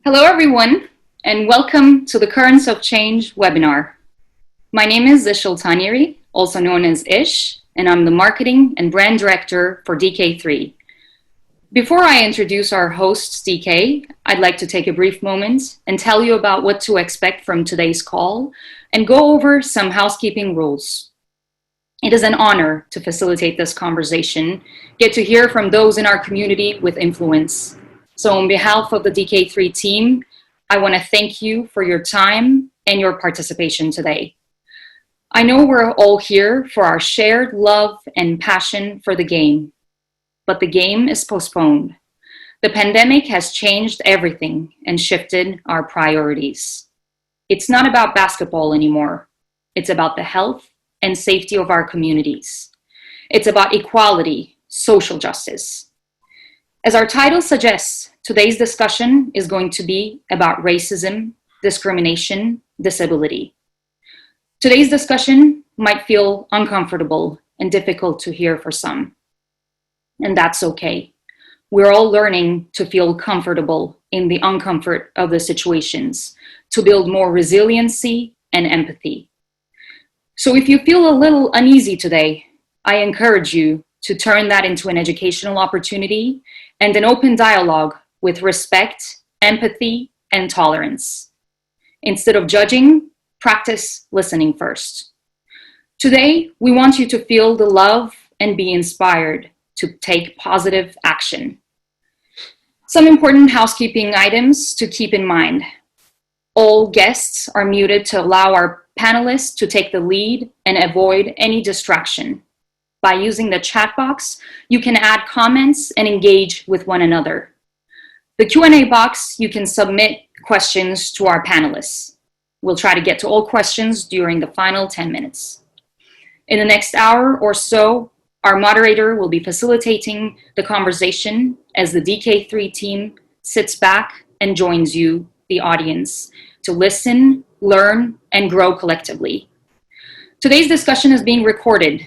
Hello, everyone, and welcome to the Currents of Change webinar. My name is Ishil Taniri, also known as Ish, and I'm the Marketing and Brand Director for DK3. Before I introduce our host, DK, I'd like to take a brief moment and tell you about what to expect from today's call and go over some housekeeping rules. It is an honor to facilitate this conversation, get to hear from those in our community with influence. So on behalf of the DK3 team, I want to thank you for your time and your participation today. I know we're all here for our shared love and passion for the game, but the game is postponed. The pandemic has changed everything and shifted our priorities. It's not about basketball anymore. It's about the health and safety of our communities. It's about equality, social justice. As our title suggests, today's discussion is going to be about racism, discrimination, disability. Today's discussion might feel uncomfortable and difficult to hear for some, and that's okay. We're all learning to feel comfortable in the uncomfort of the situations, to build more resiliency and empathy. So if you feel a little uneasy today, I encourage you to turn that into an educational opportunity and an open dialogue with respect, empathy, and tolerance. Instead of judging, practice listening first. Today, we want you to feel the love and be inspired to take positive action. Some important housekeeping items to keep in mind. All guests are muted to allow our panelists to take the lead and avoid any distraction. By using the chat box, you can add comments and engage with one another. The Q&A box, you can submit questions to our panelists. We'll try to get to all questions during the final 10 minutes. In the next hour or so, our moderator will be facilitating the conversation as the DK3 team sits back and joins you, the audience, to listen, learn, and grow collectively. Today's discussion is being recorded.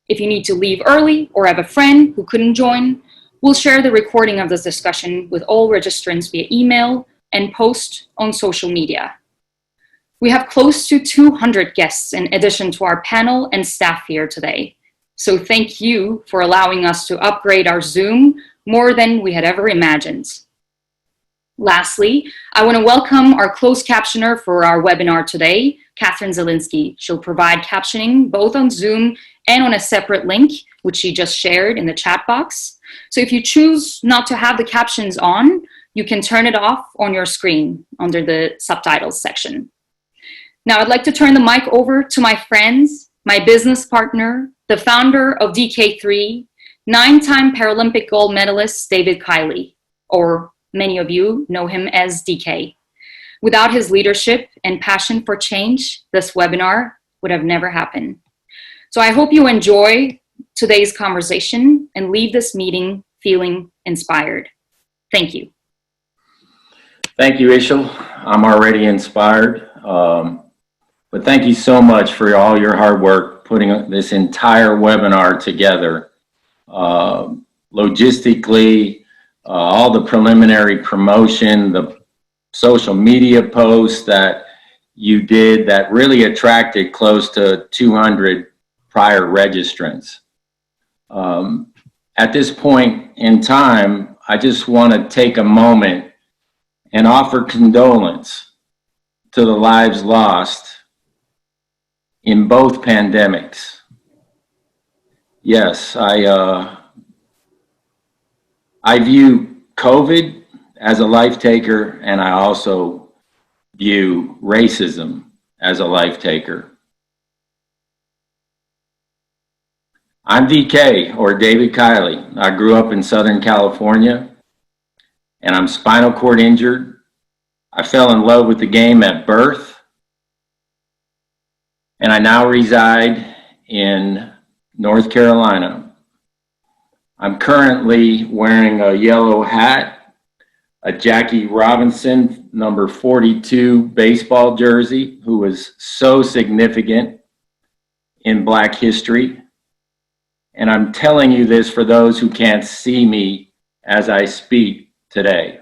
If you need to leave early or have a friend who couldn't join, we'll share the recording of this discussion with all registrants via email and post on social media. We have close to 200 guests in addition to our panel and staff here today. So thank you for allowing us to upgrade our Zoom more than we had ever imagined. Lastly, I want to welcome our closed captioner for our webinar today, Catherine Zielinski. She'll provide captioning both on Zoom and on a separate link, which she just shared in the chat box. So if you choose not to have the captions on, you can turn it off on your screen under the subtitles section. Now I'd like to turn the mic over to my friends, my business partner, the founder of DK3, 9-time Paralympic Gold Medalist, David Kiley, or many of you know him as DK. Without his leadership and passion for change, this webinar would have never happened. So I hope you enjoy today's conversation and leave this meeting feeling inspired. Thank you. Thank you, Ishil. I'm already inspired. But thank you so much for all your hard work putting this entire webinar together. Logistically, all the preliminary promotion, the social media posts that you did that really attracted close to 200 prior registrants. At this point in time, I just want to take a moment and offer condolence to the lives lost in both pandemics. Yes, I view COVID as a life taker, and I also view racism as a life taker. I'm DK, or David Kiley. I grew up in Southern California, and I'm spinal cord injured. I fell in love with the game at birth, and I now reside in North Carolina. I'm currently wearing a yellow hat, a Jackie Robinson number 42 baseball jersey, who was so significant in Black history. And I'm telling you this for those who can't see me as I speak today.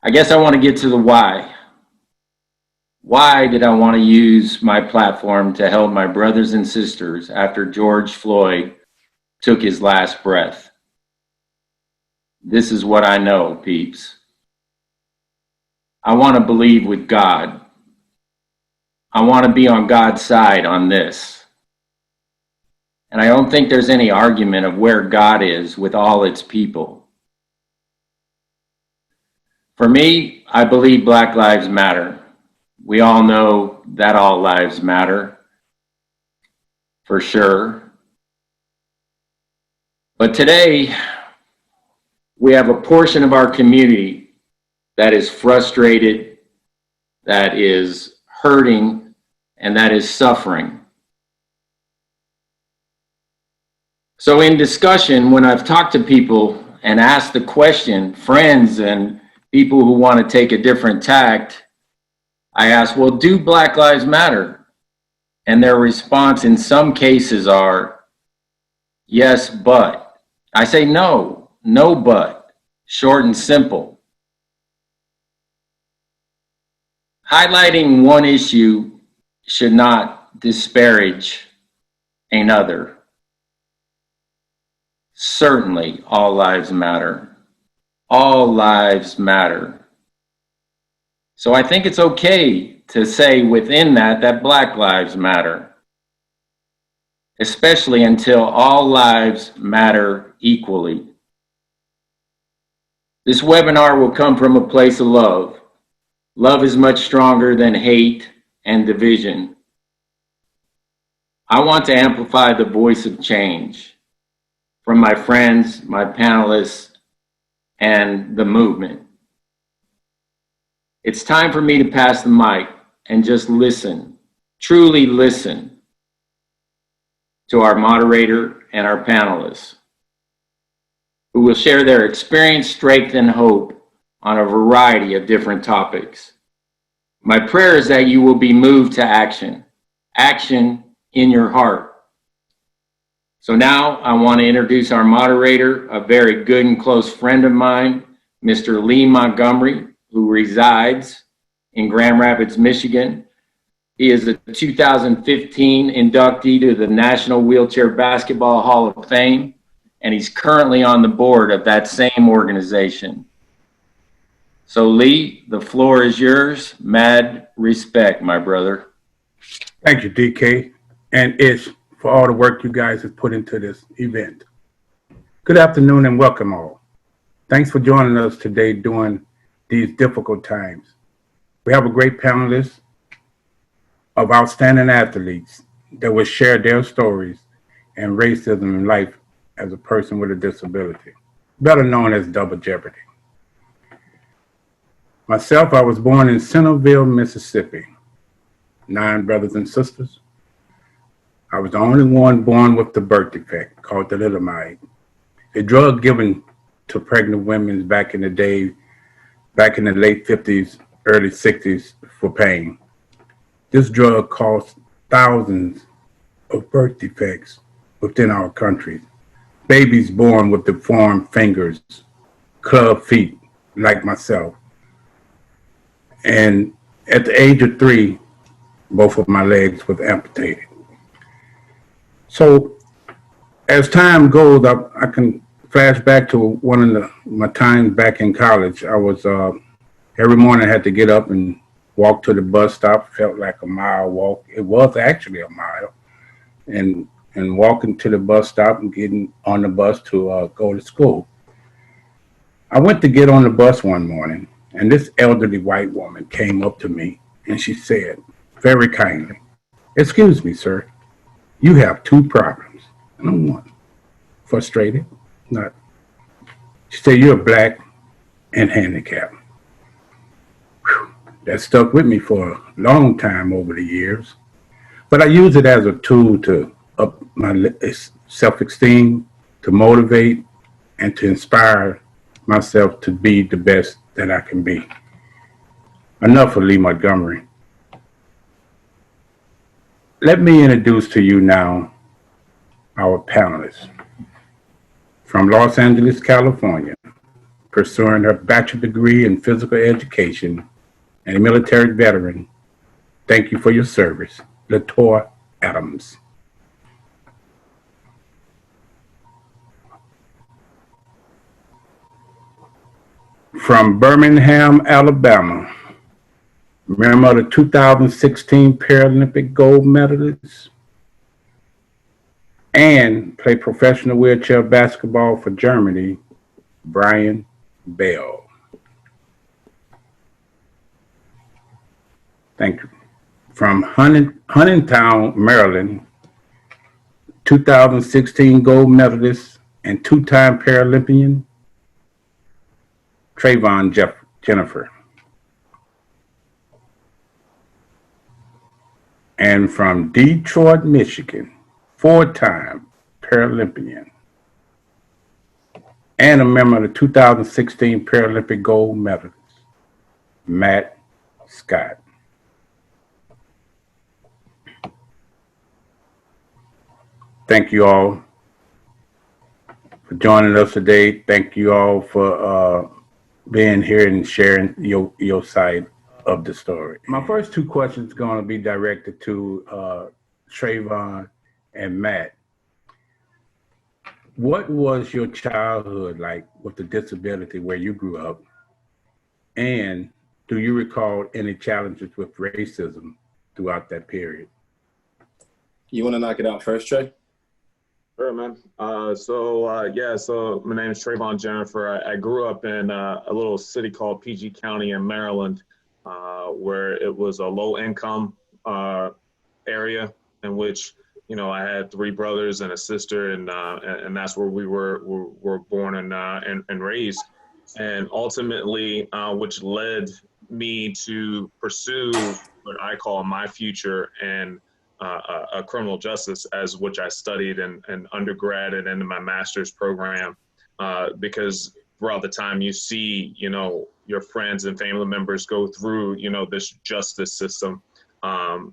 I guess I want to get to the why. Why did I want to use my platform to help my brothers and sisters after George Floyd took his last breath? This is what I know, peeps. I want to believe with God. I want to be on God's side on this. And I don't think there's any argument of where God is with all its people. For me, I believe Black Lives Matter. We all know that all lives matter, for sure. But today, we have a portion of our community that is frustrated, that is hurting, and that is suffering. So in discussion, when I've talked to people and asked the question, friends and people who want to take a different tact, I ask, well, do Black Lives Matter? And their response in some cases are, yes, but. I say no, no but, short and simple. Highlighting one issue should not disparage another. Certainly, all lives matter. All lives matter. So I think it's okay to say within that Black lives matter, especially until all lives matter equally. This webinar will come from a place of love. Love is much stronger than hate and division. I want to amplify the voice of change from my friends, my panelists, and the movement. It's time for me to pass the mic and just listen, truly listen to our moderator and our panelists, who will share their experience, strength, and hope on a variety of different topics. My prayer is that you will be moved to action, action in your heart. So now I want to introduce our moderator, a very good and close friend of mine, Mr. Lee Montgomery, who resides in Grand Rapids, Michigan. He is a 2015 inductee to the National Wheelchair Basketball Hall of Fame, and he's currently on the board of that same organization. So Lee, the floor is yours. Mad respect, my brother. Thank you, DK and Ish, for all the work you guys have put into this event. Good afternoon and welcome all. Thanks for joining us today during these difficult times. We have a great panelist of outstanding athletes that will share their stories and racism in life as a person with a disability, better known as Double Jeopardy. Myself, I was born in Centerville, Mississippi. 9 brothers and sisters. I was the only one born with the birth defect called thalidomide, a drug given to pregnant women back in the day, back in the late 50s, early 60s for pain. This drug caused thousands of birth defects within our country. Babies born with deformed fingers, club feet, like myself. And at the age of 3, both of my legs were amputated. So as time goes, I can flash back to one of my times back in college. I was, every morning I had to get up and walk to the bus stop. Felt like a mile walk. It was actually a mile. And walking to the bus stop and getting on the bus to go to school. I went to get on the bus one morning, and this elderly white woman came up to me and she said, very kindly, "Excuse me, sir, you have 2 problems." And I'm one, frustrated, not. She said, "You're black and handicapped." Whew. That stuck with me for a long time over the years, but I use it as a tool to up my self-esteem, to motivate, and to inspire myself to be the best that I can be. Enough of Lee Montgomery. Let me introduce to you now our panelists. From Los Angeles, California, pursuing her bachelor degree in physical education and a military veteran. Thank you for your service, Latoya Adams. From Birmingham, Alabama, member of the 2016 Paralympic Gold Medalists and played professional wheelchair basketball for Germany, Brian Bell. Thank you. From Huntingtown, Maryland, 2016 gold medalist and two-time Paralympian, Trevon Jenifer. And from Detroit, Michigan, four-time Paralympian and a member of the 2016 Paralympic gold medalist, Matt Scott. Thank you all for joining us today. Thank you all for being here and sharing your side of the story. My first two questions are going to be directed to Trevon and Matt. What was your childhood like with the disability where you grew up? And do you recall any challenges with racism throughout that period? You want to knock it out first, Trey? Sure, man. So my name is Trevon Jenifer. I grew up in a little city called PG County in Maryland, where it was a low income area in which, you know, I had three brothers and a sister, and that's where we were born and raised, and ultimately, which led me to pursue what I call my future and criminal justice, as which I studied in undergrad and into my master's program, because throughout the time you see, you know, your friends and family members go through, you know, this justice system,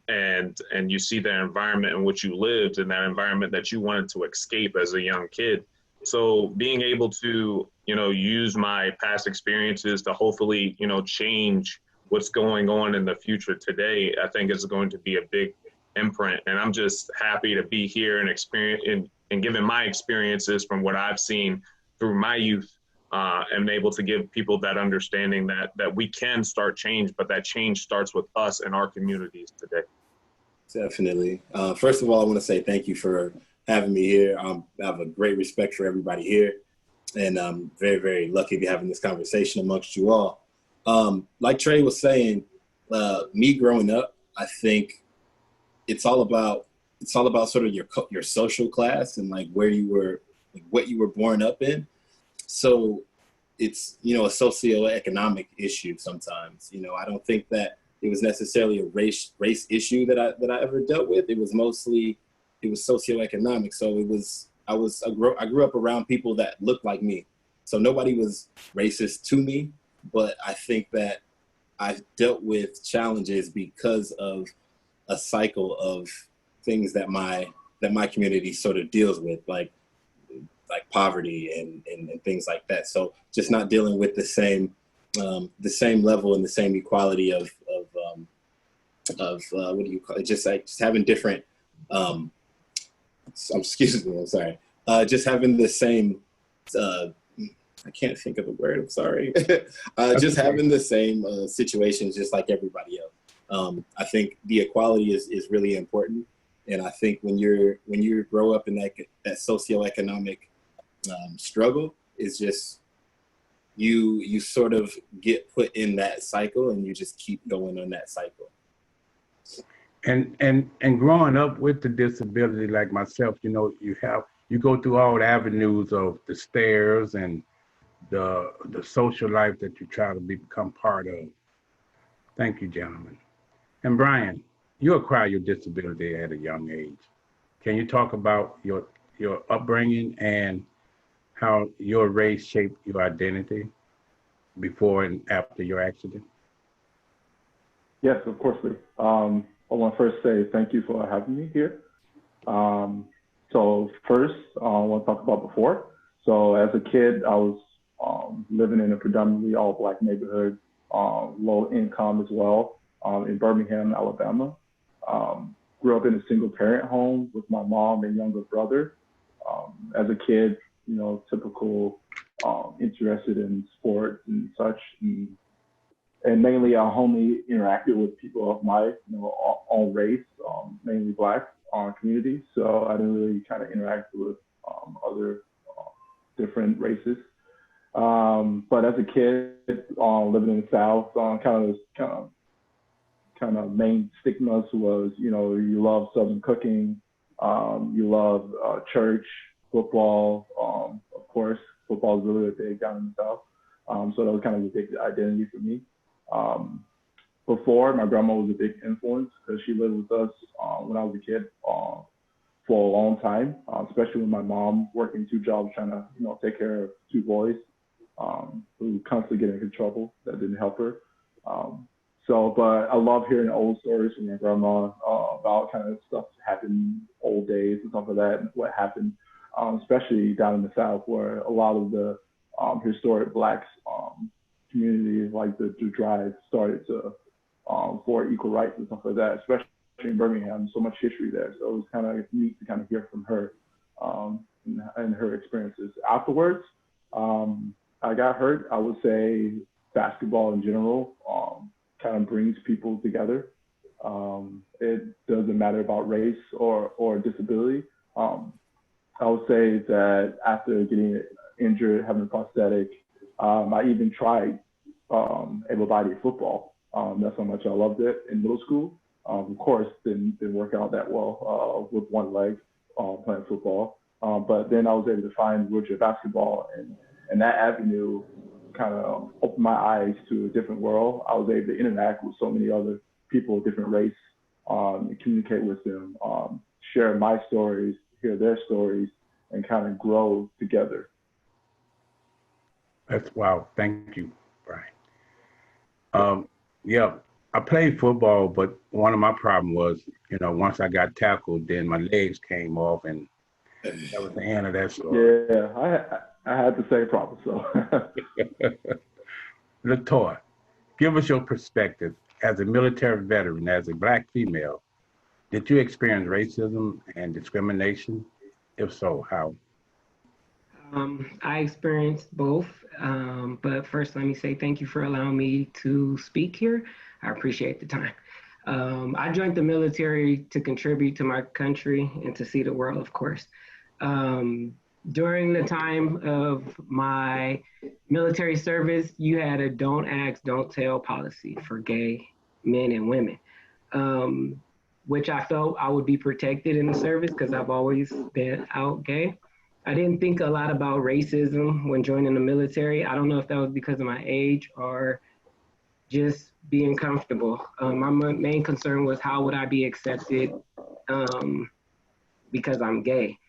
and you see the environment in which you lived and that environment that you wanted to escape as a young kid. So being able to, you know, use my past experiences to hopefully, you know, change what's going on in the future today, I think is going to be a big imprint. And I'm just happy to be here and experience and given my experiences from what I've seen through my youth, and able to give people that understanding that we can start change, but that change starts with us and our communities today. Definitely. First of all, I want to say thank you for having me here. I have a great respect for everybody here, and I'm very, very lucky to be having this conversation amongst you all. Like Trey was saying, me growing up, I think it's all about sort of your social class and like where you were, like what you were born up in. So it's, you know, a socioeconomic issue sometimes. You know, I don't think that it was necessarily a race issue that I ever dealt with. It was socioeconomic. So I grew up around people that looked like me. So nobody was racist to me, but I think that I dealt with challenges because of a cycle of things that my community sort of deals with, like poverty and things like that. So just not dealing with the same level and the same equality of what do you call it? Just having different. Excuse me. I'm sorry. Just having the same. I can't think of the word. I'm sorry. Just having the same situations, just like everybody else. I think the equality is really important, and I think when you grow up in that socioeconomic struggle, is just you sort of get put in that cycle, and you just keep going on that cycle. And growing up with the disability like myself, you know, you go through all the avenues of the stairs and the social life that you try to become part of. Thank you, gentlemen. And Brian, you acquired your disability at a young age. Can you talk about your upbringing and how your race shaped your identity before and after your accident? Yes, of course, Lee. I want to first say thank you for having me here. So first, I want to talk about before. So as a kid, I was living in a predominantly all Black neighborhood, low income as well, in Birmingham, Alabama. Grew up in a single parent home with my mom and younger brother. As a kid, you know, typical, interested in sports and such, and mainly I only interacted with people of my, you know, own race, mainly Black community. So I didn't really kind of interact with other different races. But as a kid, living in the South, kind of main stigmas was, you know, you love Southern cooking, you love church, football. Of course, football is really big down in the South. So that was kind of a big identity for me. Before, my grandma was a big influence because she lived with us when I was a kid for a long time, especially with my mom working 2 jobs, trying to, you know, take care of 2 boys who constantly getting into trouble. That didn't help her. But I love hearing old stories from my grandma about kind of stuff that happened old days and stuff like that, and what happened, especially down in the South, where a lot of the historic Black communities, like the drive, started to for equal rights and stuff like that, especially in Birmingham. So much history there. So it was kind of neat to kind of hear from her and her experiences. Afterwards, I got hurt. I would say basketball in general kind of brings people together. It doesn't matter about race or disability. I would say that after getting injured, having a prosthetic, I even tried able-bodied football. That's how much I loved it in middle school. Of course, didn't work out that well with one leg playing football. But then I was able to find wheelchair basketball, and that avenue kind of opened my eyes to a different world. I was able to interact with so many other people of different race, and communicate with them, share my stories, hear their stories, and kind of grow together. That's wow. Thank you, Brian. Yeah, I played football, but one of my problems was, you know, once I got tackled, then my legs came off, and that was the end of that story. Yeah, I had the same problem. So, Latoya, give us your perspective as a military veteran, as a Black female. Did you experience racism and discrimination? If so, how? I experienced both, but first let me say thank you for allowing me to speak here. I appreciate the time. I joined the military to contribute to my country and to see the world, of course. During the time of my military service, you had a don't ask, don't tell policy for gay men and women, which I felt I would be protected in the service because I've always been out gay. I didn't think a lot about racism when joining the military. I don't know if that was because of my age or just being comfortable. My main concern was how would I be accepted because I'm gay.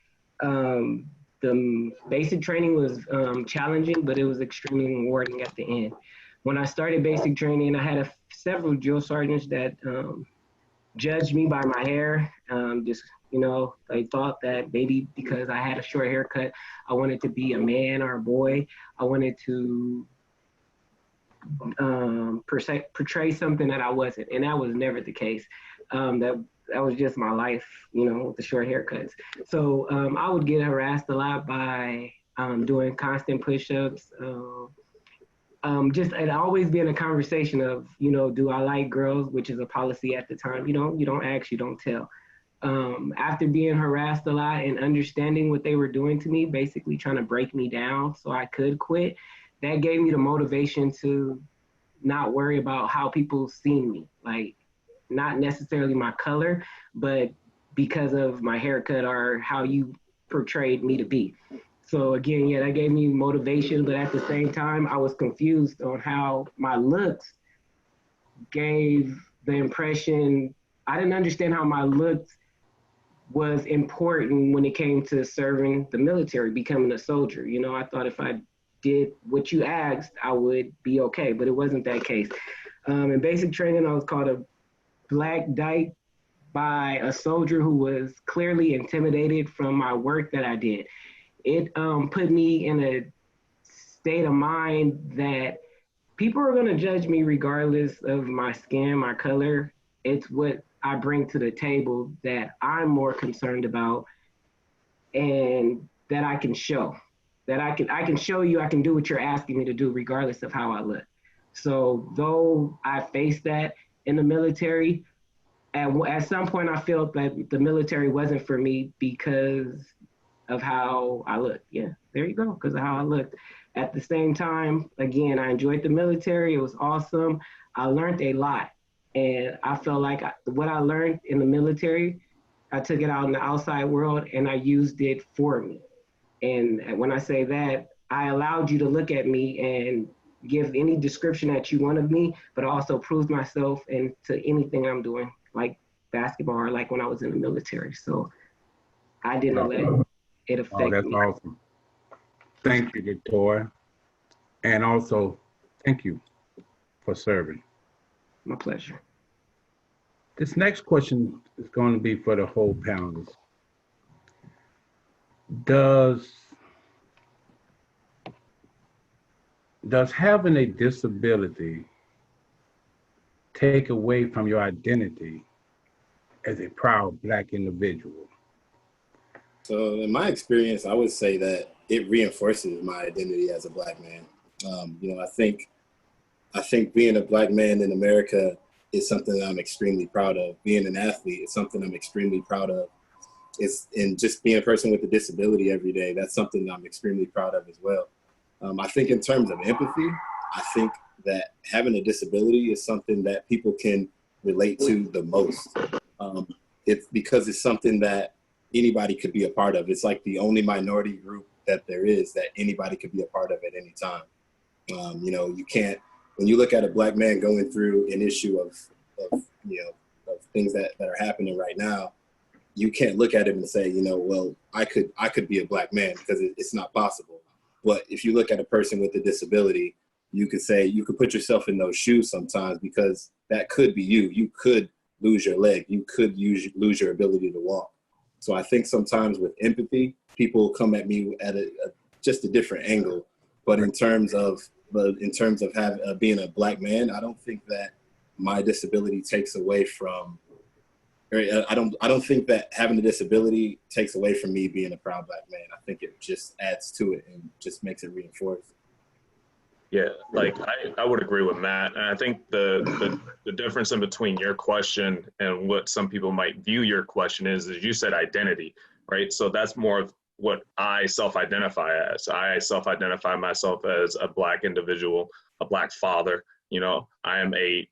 The basic training was challenging, but it was extremely rewarding at the end. When I started basic training, I had several drill sergeants that judged me by my hair. Just, you know, they thought that maybe because I had a short haircut, I wanted to be a man or a boy. I wanted to portray something that I wasn't, and that was never the case. That was just my life, you know, with the short haircuts. So I would get harassed a lot by doing constant push-ups. Just it always been a conversation of, you know, do I like girls, which is a policy at the time. You don't ask, you don't tell. After being harassed a lot and understanding what they were doing to me, basically trying to break me down so I could quit, that gave me the motivation to not worry about how people see me. Like, not necessarily my color, but because of my haircut or how you portrayed me to be. So again, yeah, that gave me motivation, but at the same time, I was confused on how my looks gave the impression, I didn't understand how my looks was important when it came to serving the military, becoming a soldier. You know, I thought if I did what you asked, I would be okay, but it wasn't that case. In basic training, I was called a Black dyke by a soldier who was clearly intimidated from my work that I did. It put me in a state of mind that people are going to judge me regardless of my skin, my color. It's what I bring to the table that I'm more concerned about, and that I can show. That I can show you I can do what you're asking me to do regardless of how I look. So though I faced that in the military, at some point I felt that the military wasn't for me because of how I looked. Yeah, there you go, because of how I looked. At the same time, again, I enjoyed the military. It was awesome. I learned a lot. And I felt like what I learned in the military, I took it out in the outside world and I used it for me. And when I say that, I allowed you to look at me and give any description that you want of me, but also prove myself into anything I'm doing, like basketball or like when I was in the military. So I didn't let it affect that's me. awesome. Thank you, Victoria. And also, thank you for serving. My pleasure. This next question is going to be for the whole panelists. Does having a disability take away from your identity as a proud Black individual? So in my experience, I would say that it reinforces my identity as a Black man. I think being a Black man in America is something that I'm extremely proud of. Being an athlete is something I'm extremely proud of. And just being a person with a disability every day, that's something that I'm extremely proud of as well. I think in terms of empathy, I think that having a disability is something that people can relate to the most. It's because it's something that anybody could be a part of. It's like the only minority group that there is that anybody could be a part of at any time. You can't, when you look at a Black man going through an issue of things that are happening right now, you can't look at him and say, well, I could be a Black man, because it's not possible. But if you look at a person with a disability, you could put yourself in those shoes sometimes, because that could be you. You could lose your leg. You could lose your ability to walk. So I think sometimes with empathy, people come at me at just a different angle. But in terms of being a Black man, I don't think that my disability takes away from. I don't think that having a disability takes away from me being a proud Black man. I think it just adds to it and just makes it reinforced. Yeah, like I would agree with Matt. And I think the difference in between your question and what some people might view your question is you said identity, right? So that's more of what I self-identify as. I self-identify myself as a Black individual, a Black father. I am a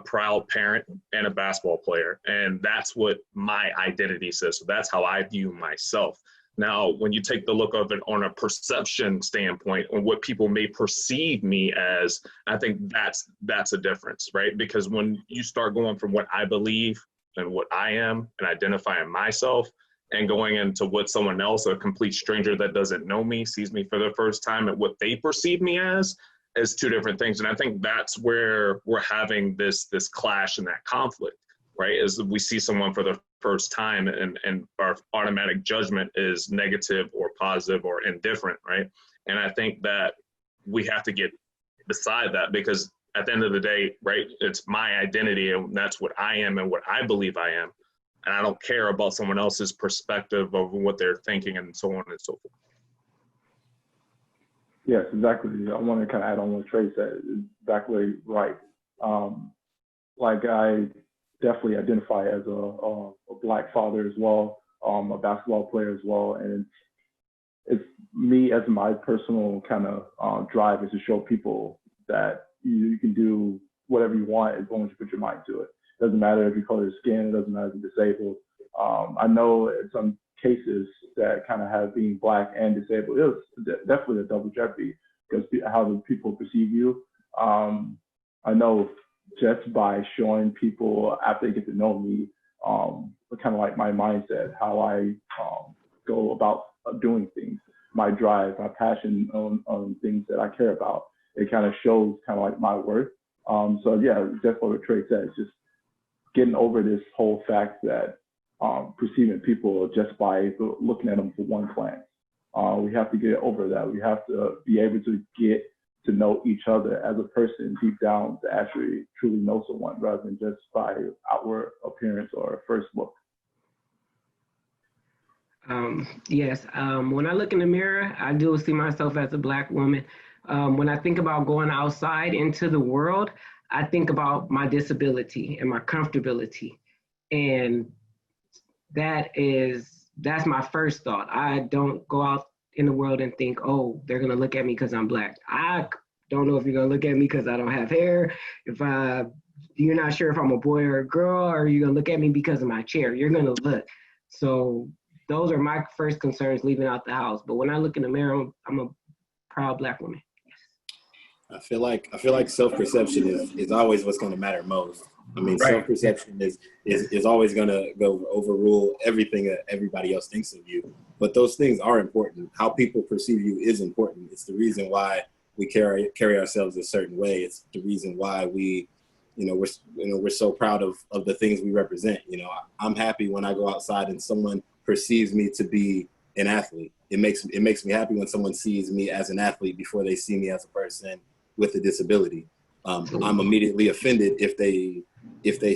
proud parent and a basketball player, and that's what my identity says. So that's how I view myself. Now, when you take the look of it on a perception standpoint, on what people may perceive me as, I think that's a difference, right? Because when you start going from what I believe and what I am and identifying myself and going into what someone else, a complete stranger that doesn't know me, sees me for the first time and what they perceive me as two different things. And I think that's where we're having this clash and that conflict, right? As we see someone for the first time and our automatic judgment is negative or positive or indifferent, right? And I think that we have to get beside that, because at the end of the day, right, it's my identity and that's what I am and what I believe I am. And I don't care about someone else's perspective of what they're thinking and so on and so forth. Yes, exactly. I want to kind of add on what Trey said. Exactly right. Like I definitely identify as a Black father as well, a basketball player as well, and it's me as my personal kind of drive is to show people that you can do whatever you want as long as you put your mind to it. It doesn't matter if you color your skin, it doesn't matter if you're disabled. I know in some cases that kind of have being Black and disabled, it was definitely a double jeopardy because how do people perceive you? I know just by showing people after they get to know me, kind of like my mindset, how I go about doing things, my drive, my passion on things that I care about. It kind of shows kind of like my worth. So yeah, definitely what Trey said, just getting over this whole fact that perceiving people just by looking at them for one glance. We have to get over that. We have to be able to get to know each other as a person deep down, to actually truly know someone rather than just by outward appearance or first look. Yes, when I look in the mirror, I do see myself as a Black woman. When I think about going outside into the world, I think about my disability and my comfortability. And that's my first thought. I don't go out in the world and think, oh, they're gonna look at me because I'm Black. I don't know if you're gonna look at me because I don't have hair. You're not sure if I'm a boy or a girl, or you're gonna look at me because of my chair. You're gonna look. So those are my first concerns leaving out the house. But when I look in the mirror, I'm a proud Black woman. I feel like self-perception is always what's going to matter most. I mean, Right. Self-perception is always going to go overrule everything that everybody else thinks of you. But those things are important. How people perceive you is important. It's the reason why we carry ourselves a certain way. It's the reason why we're so proud of the things we represent. I'm happy when I go outside and someone perceives me to be an athlete. It makes me happy when someone sees me as an athlete before they see me as a person with a disability. I'm immediately offended if they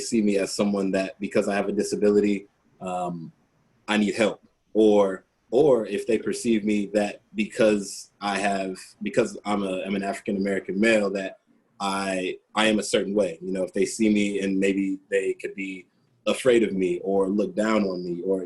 see me as someone that, because I have a disability, I need help, or if they perceive me that because I'm an African American male, that I am a certain way. If they see me and maybe they could be afraid of me or look down on me, or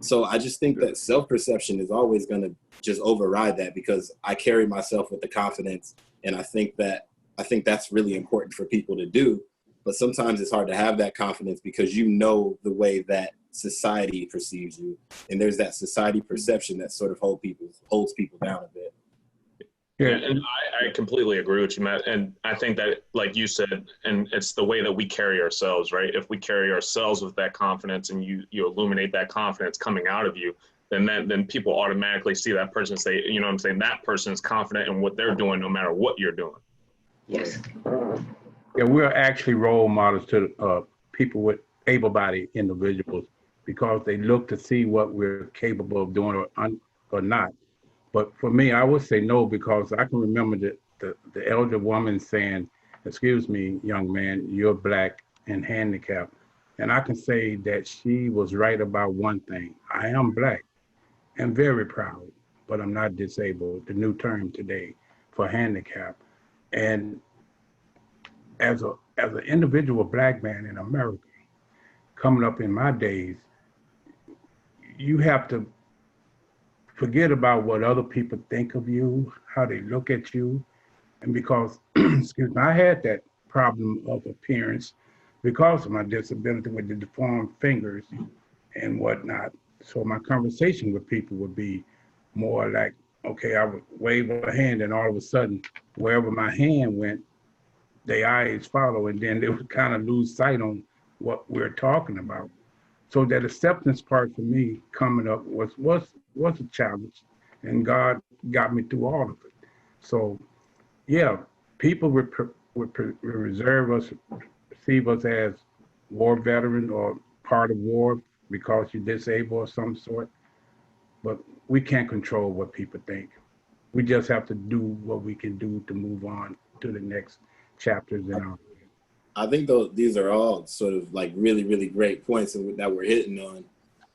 so I just think that self-perception is always going to just override that, because I carry myself with the confidence, and I think that's really important for people to do. But sometimes it's hard to have that confidence because the way that society perceives you, and there's that society perception that sort of holds people down a bit. Yeah, and I completely agree with you, Matt. And I think that, like you said, and it's the way that we carry ourselves, right? If we carry ourselves with that confidence and you illuminate that confidence coming out of you, then people automatically see that person, say, that person is confident in what they're doing no matter what you're doing. Yes. Yeah, we're actually role models to people with able-bodied individuals, because they look to see what we're capable of doing or not. But for me, I would say no, because I can remember the elder woman saying, "Excuse me, young man, you're Black and handicapped." And I can say that she was right about one thing. I am Black and very proud, but I'm not disabled, the new term today for handicap. And as an individual Black man in America, coming up in my days, you have to forget about what other people think of you, how they look at you. And because, excuse me, I had that problem of appearance because of my disability with the deformed fingers and whatnot. So my conversation with people would be more like, okay, I would wave a hand, and all of a sudden, wherever my hand went, their eyes follow, and then they would kind of lose sight on what we're talking about. So that acceptance part for me coming up was a challenge, and God got me through all of it. So yeah, people would perceive us as war veteran or part of war because you're disabled or some sort, but we can't control what people think. We just have to do what we can do to move on to the next chapters in our life. I think these are all sort of like really, really great points that we're hitting on.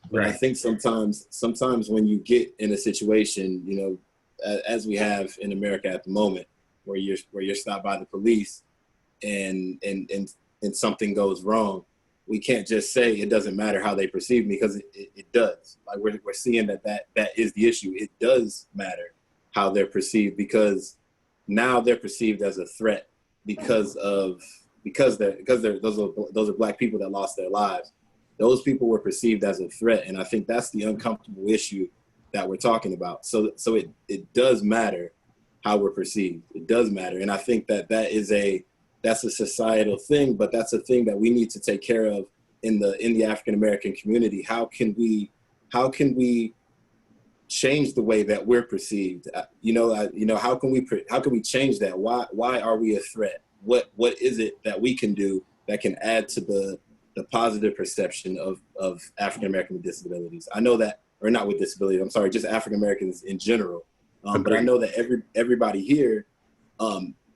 But right. I think sometimes when you get in a situation, as we have in America at the moment, where you're stopped by the police and something goes wrong, we can't just say it doesn't matter how they perceive me, because it does. Like we're seeing that is the issue. It does matter how they're perceived, because now they're perceived as a threat because those are Black people that lost their lives. Those people were perceived as a threat, and I think that's the uncomfortable issue that we're talking about. So it does matter how we're perceived. It does matter, and I think that's a societal thing, but that's a thing that we need to take care of in the African American community. How can we change the way that we're perceived? How can we change that? Why are we a threat? What is it that we can do that can add to the positive perception of African American with disabilities? I know that or not with disabilities, I'm sorry, just African Americans in general. But I know that everybody here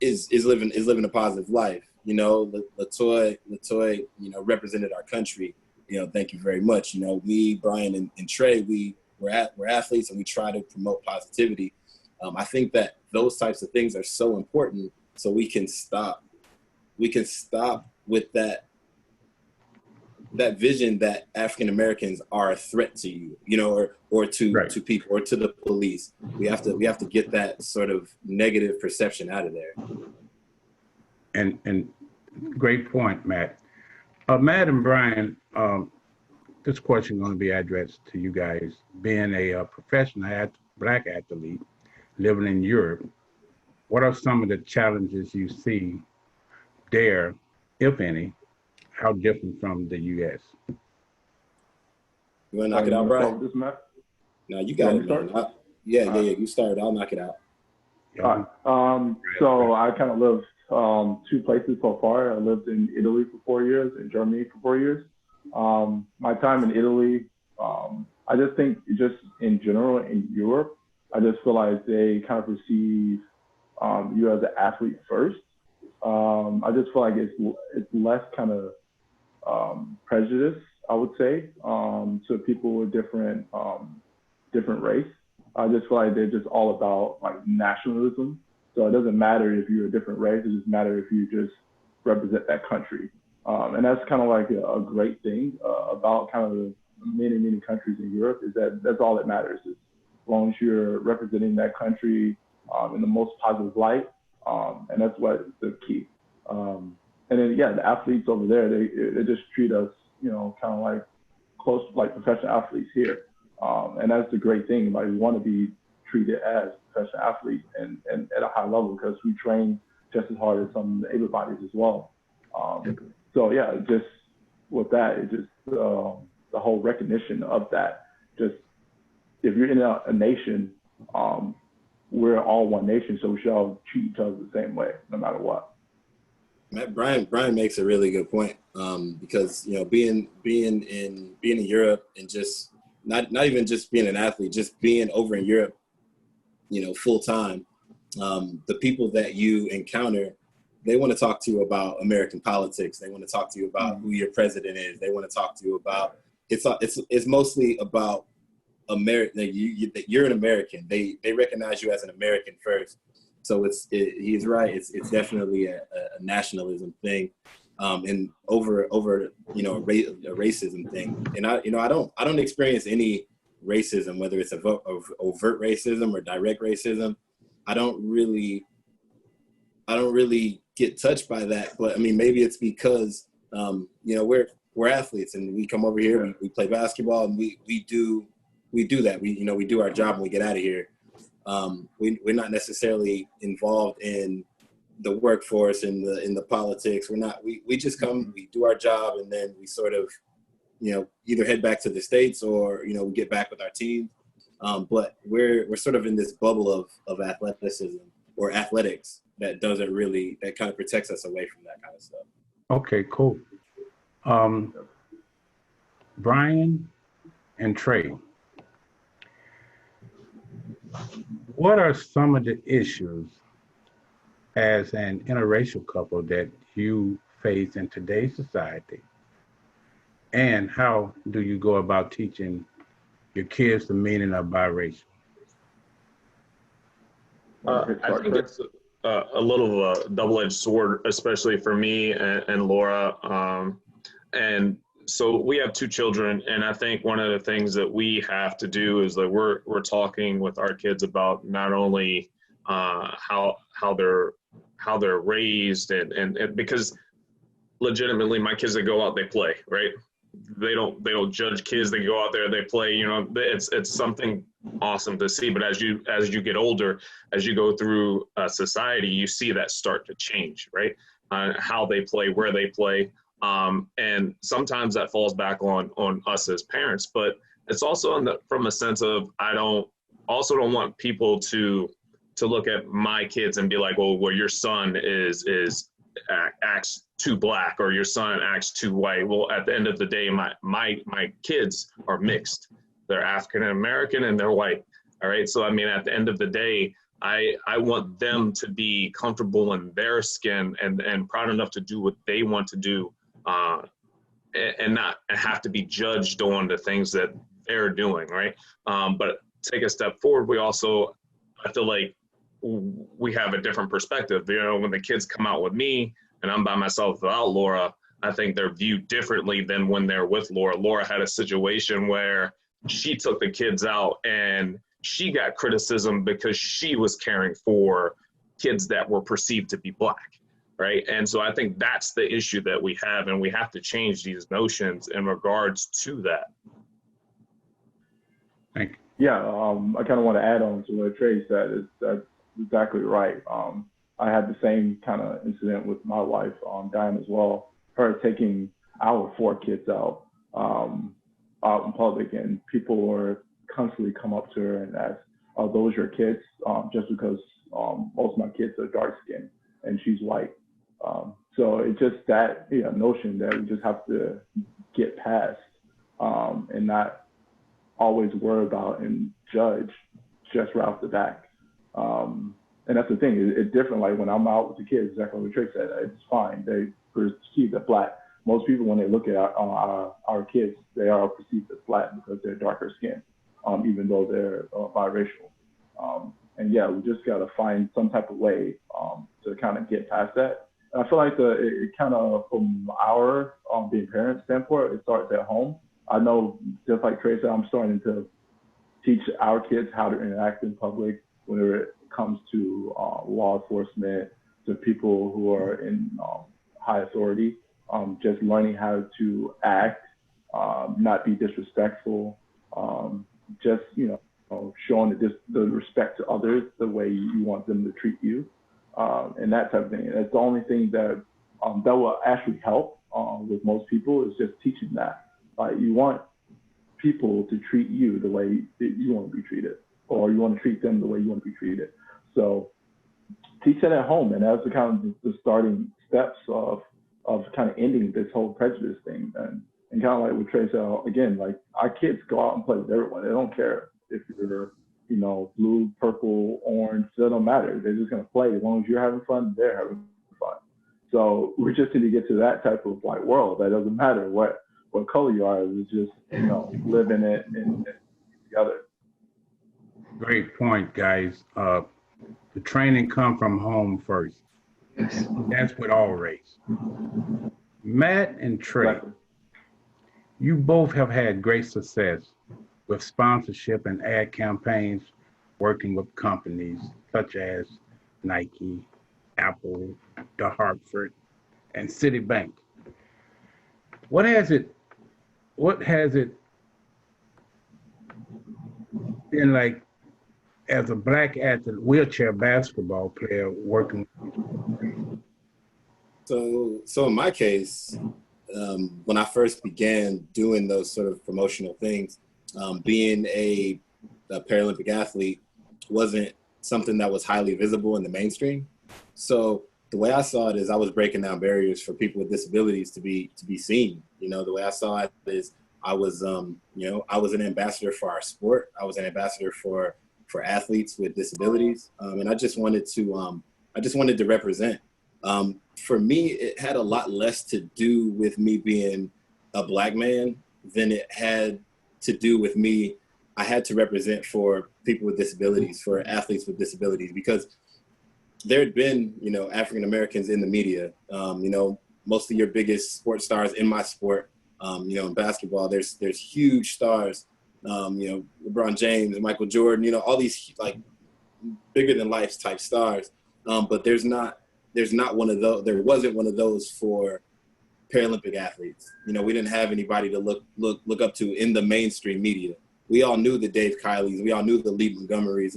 is living a positive life. You know, Latoya, you know, represented our country. You know, thank you very much. You know, me, Brian, and Trey, we're athletes, and we try to promote positivity. I think that those types of things are so important, so we can stop with that vision that African Americans are a threat to you, you know, or to people, or to the police. We have to get that sort of negative perception out of there. And great point, Matt. Matt and Brian, this question is going to be addressed to you guys. Being a professional Black athlete living in Europe, what are some of the challenges you see there, if any? How different from the U.S.? You want to knock it out, Brian? This, Matt? No, you got it, man. Yeah. You started. I'll knock it out. So I kind of lived two places so far. I lived in Italy for 4 years, in Germany for 4 years. My time in Italy, I just think just in general in Europe, I just feel like they kind of perceive you as an athlete first. I just feel like it's less kind of prejudice, I would say, to people with different race. I just feel like they're just all about like nationalism. So it doesn't matter if you're a different race, it just matters if you just represent that country. And that's kind of like a great thing about kind of the many countries in Europe, is that that's all that matters. As long as you're representing that country in the most positive light, and that's what the key. And then, yeah, the athletes over there, they just treat us, you know, kind of like close, like professional athletes here. And that's the great thing. Like, we want to be treated as professional athletes and at a high level, because we train just as hard as some able bodies as well. So yeah, just with that, it just the whole recognition of that. Just if you're in a nation, we're all one nation, so we should all treat each other the same way, no matter what. Brian makes a really good point, because, you know, being in Europe, and just not even just being an athlete, just being over in Europe, you know, full time, the people that you encounter, they want to talk to you about American politics. They want to talk to you about who your president is. They want to talk to you about it's mostly about America. That you're an American. They recognize you as an American first. So he's right. It's definitely a nationalism thing, and over you know, a racism thing. And I don't experience any racism, whether it's overt racism or direct racism. I don't really get touched by that. But I mean, maybe it's because you know, we're athletes, and we come over here, we play basketball, and we do that. We do our job and we get out of here. We're not necessarily involved in the workforce and in the politics. We just come, we do our job, and then we sort of, you know, either head back to the States, or, you know, we get back with our team. But we're sort of in this bubble of athleticism or athletics that kind of protects us away from that kind of stuff. Okay, cool. Brian and Trey, what are some of the issues as an interracial couple that you face in today's society? And how do you go about teaching your kids the meaning of biracial? I think it's a little of a double-edged sword, especially for me and Laura. And so we have two children, and I think one of the things that we have to do is that we're talking with our kids about not only how they're raised, and because legitimately my kids that go out, they play, right? They don't judge kids. They go out there, they play. You know, it's something awesome to see. But as you get older, as you go through society, you see that start to change, right? How they play, where they play. And sometimes that falls back on us as parents, but it's also from a sense of, I don't want people to look at my kids and be like, well, your son acts too black, or your son acts too white. Well, at the end of the day, my kids are mixed, they're African American, and they're white. All right. So, I mean, at the end of the day, I want them to be comfortable in their skin and proud enough to do what they want to do, and not have to be judged on the things that they're doing, right? But take a step forward, I feel like we have a different perspective. You know, when the kids come out with me and I'm by myself without Laura, I think they're viewed differently than when they're with Laura. Laura had a situation where she took the kids out and she got criticism because she was caring for kids that were perceived to be Black, right? And so I think that's the issue that we have, and we have to change these notions in regards to that. Thank you. Yeah, I kind of want to add on to what Trey said. That's exactly right. I had the same kind of incident with my wife, Diane, as well. Her taking our 4 kids out in public, and people were constantly come up to her and ask, "Are those your kids?" Just because most of my kids are dark skinned and she's white. So it's just that notion that we just have to get past and not always worry about and judge just right off the back. And that's the thing, it's different. Like when I'm out with the kids, exactly what Trick said, it's fine. They perceive that Black. Most people, when they look at our kids, they are perceived as Black because they're darker skinned, even though they're biracial. And yeah, we just got to find some type of way to kind of get past that. And I feel like it kind of, from our being parents standpoint, it starts at home. I know, just like Trey said, I'm starting to teach our kids how to interact in public whenever it comes to law enforcement, to people who are in high authority, just learning how to act, not be disrespectful, just, showing the respect to others the way you want them to treat you, and that type of thing. That's the only thing that will actually help with most people, is just teaching that. You want people to treat you the way that you want to be treated, or you want to treat them the way you want to be treated. So teach that at home, and that's the kind of the starting steps of kind of ending this whole prejudice thing. And kind of like what Trey said, again, like our kids go out and play with everyone. They don't care if you're, blue, purple, orange, it don't matter. They're just going to play. As long as you're having fun, they're having fun. So we just need to get to that type of world. That doesn't matter what color you are. It's just, live in it and together. Great point, guys. The training come from home first. That's with all race. Matt and Trey, Exactly. you both have had great success with sponsorship and ad campaigns, working with companies such as Nike, Apple, The Hartford, and Citibank. What has it been like as a Black athlete, wheelchair basketball player working? So in my case, when I first began doing those sort of promotional things, being a Paralympic athlete wasn't something that was highly visible in the mainstream. So the way I saw it is I was breaking down barriers for people with disabilities to be seen. The way I saw it is I was I was an ambassador for our sport. I was an ambassador for athletes with disabilities, and I just wanted to represent. For me, it had a lot less to do with me being a Black man than it had to do with me. I had to represent for people with disabilities, for athletes with disabilities, because there had been, African Americans in the media. Most of your biggest sports stars in my sport, in basketball, there's huge stars, LeBron James, Michael Jordan, all these bigger than life type stars. But there wasn't one of those for Paralympic athletes. We didn't have anybody to look up to in the mainstream media. We all knew the Dave Kileys, we all knew the Lee Montgomerys,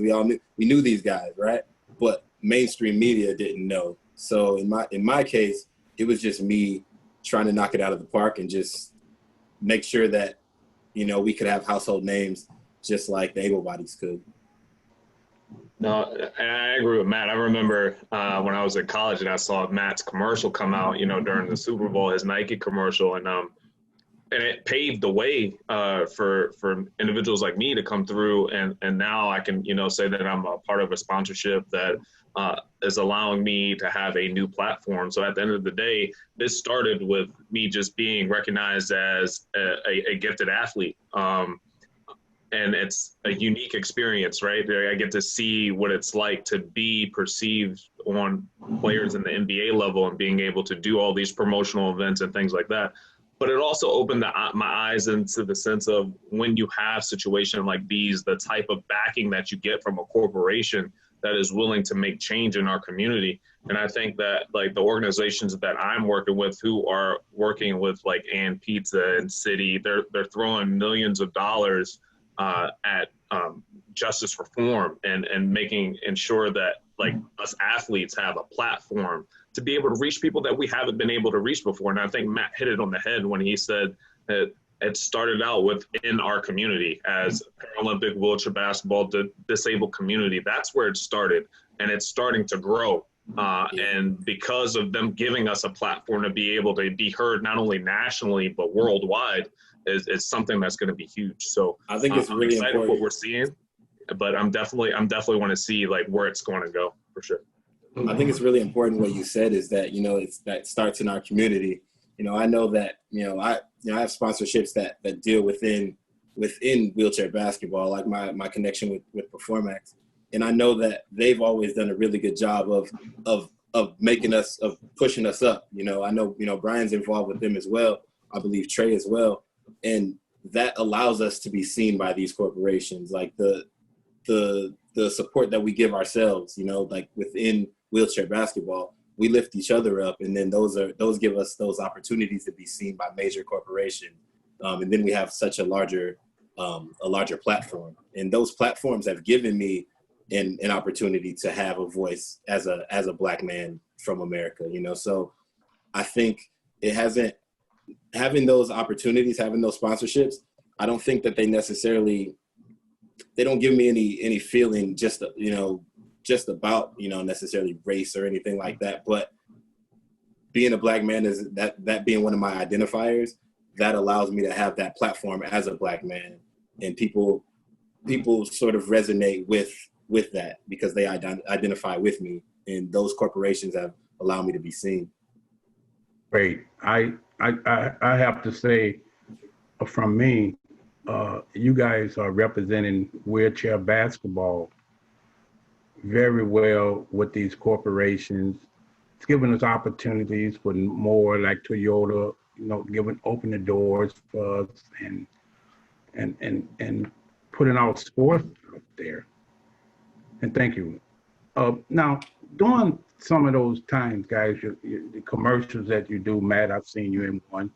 we knew these guys, right? But mainstream media didn't know. So in my case, it was just me trying to knock it out of the park and just make sure that, we could have household names just like the able-bodies could. No, and I agree with Matt. I remember when I was at college and I saw Matt's commercial come out, during the Super Bowl, his Nike commercial. And it paved the way for individuals like me to come through, and now I can, say that I'm a part of a sponsorship that is allowing me to have a new platform. So at the end of the day, this started with me just being recognized as a gifted athlete. And it's a unique experience, right? I get to see what it's like to be perceived on players in the NBA level and being able to do all these promotional events and things like that. But it also opened my eyes into the sense of when you have situations like these, the type of backing that you get from a corporation that is willing to make change in our community. And I think that like the organizations that I'm working with who are working with like And Pizza and City, they're throwing millions of dollars at justice reform and making ensure that like us athletes have a platform to be able to reach people that we haven't been able to reach before. And I think Matt hit it on the head when he said that it started out within our community as Paralympic wheelchair basketball disabled community. That's where it started, and it's starting to grow. And because of them giving us a platform to be able to be heard not only nationally but worldwide is something that's going to be huge. So I think it's really excited important what we're seeing, but I'm definitely want to see like where it's going to go for sure. I think it's really important what you said is that, it's that starts in our community. I know that, I have sponsorships that deal within wheelchair basketball, like my connection with Performax. And I know that they've always done a really good job of pushing us up. I know, Brian's involved with them as well. I believe TREY as well. And that allows us to be seen by these corporations, like the support that we give ourselves, like within wheelchair basketball, we lift each other up, and then those give us those opportunities to be seen by major corporations, and then we have such a larger platform, and those platforms have given me an opportunity to have a voice as a Black man from America, So I think it hasn't having those opportunities, having those sponsorships. I don't think that they don't give me any feeling just about, necessarily race or anything like that. But being a Black man is that being one of my identifiers, that allows me to have that platform as a Black man. And people sort of resonate with that because they identify with me, and those corporations have allowed me to be seen. Great. I have to say, from me, you guys are representing wheelchair basketball very well with these corporations. It's giving us opportunities for more, like Toyota, open the doors for us and putting our sport up there. And thank you. Now, during some of those times, guys, the commercials that you do, Matt, I've seen you in one.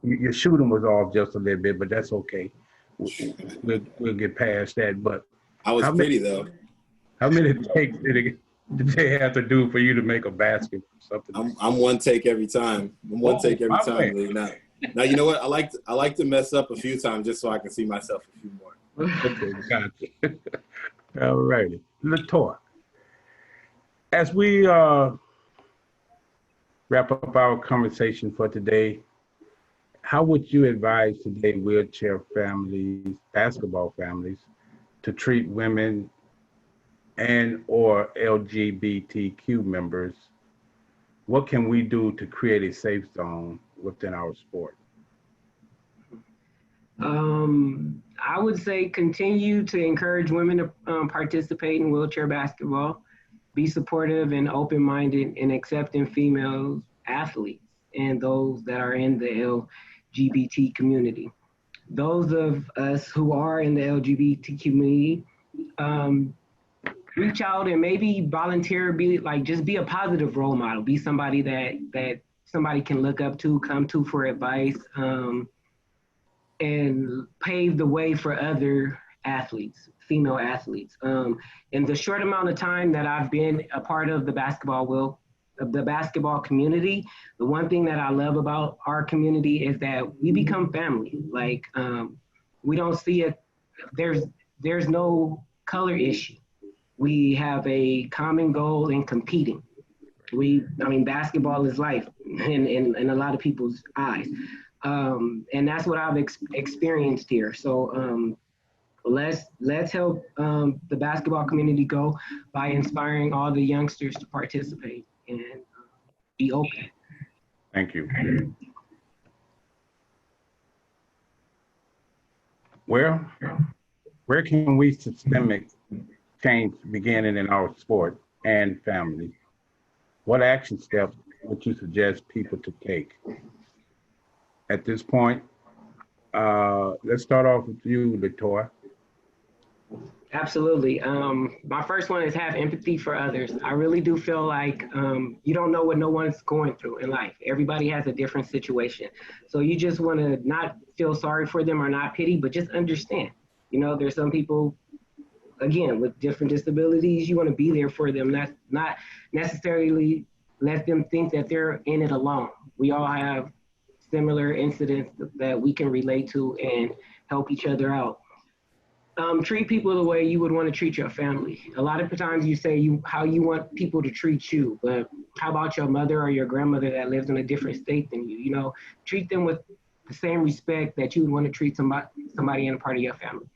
Your shooting was off just a little bit, but that's okay. We'll get past that. But I was pretty though. How many takes did they have to do for you to make a basket or something? I'm one take every time. Take every time. Lee. Now you know what? I like to mess up a few times just so I can see myself a few more. Okay, gotcha. All righty. Latoya, as we wrap up our conversation for today, how would you advise today wheelchair families, basketball families, to treat women and or LGBTQ members? What can we do to create a safe zone within our sport? I would say continue to encourage women to participate in wheelchair basketball, be supportive and open-minded in accepting female athletes and those that are in the LGBT community. Those of us who are in the LGBT community, reach out and maybe volunteer, just be a positive role model, be somebody that somebody can look up to, come to for advice, and pave the way for other athletes, female athletes. In the short amount of time that I've been a part of the basketball community, the one thing that I love about our community is that we become family. We don't see it, there's no color issue. We have a common goal in competing. Basketball is life in a lot of people's eyes. And that's what I've experienced here. So let's help the basketball community go by inspiring all the youngsters to participate and be open. Thank you. Well, where can we systemic change beginning in our sport and family? What action steps would you suggest people to take? At this point, let's start off with you, Latoya. Absolutely. My first one is have empathy for others. I really do feel like you don't know what no one's going through in life. Everybody has a different situation. So you just want to not feel sorry for them or not pity, but just understand. You know, there's some people, again, with different disabilities, you want to be there for them, not necessarily let them think that they're in it alone. We all have similar incidents that we can relate to and help each other out. Treat people the way you would want to treat your family. A lot of times you say how you want people to treat you, but how about your mother or your grandmother that lives in a different state than you? You know, treat them with the same respect that you would want to treat somebody in a part of your family.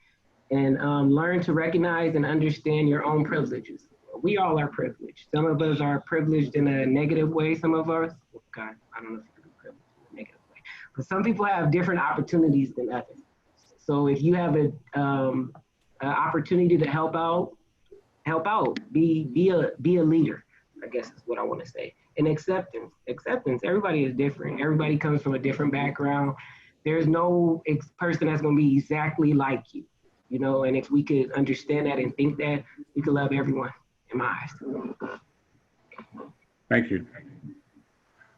And learn to recognize and understand your own privileges. We all are privileged. Some of us are privileged in a negative way. Some of us, God, I don't know if you can be privileged in a negative way, but some people have different opportunities than others. So if you have an opportunity to help out, be a leader, I guess is what I want to say. And acceptance, everybody is different. Everybody comes from a different background. There's no person that's going to be exactly like you, you know, and if we could understand that and think that, we could love everyone in my eyes. Thank you.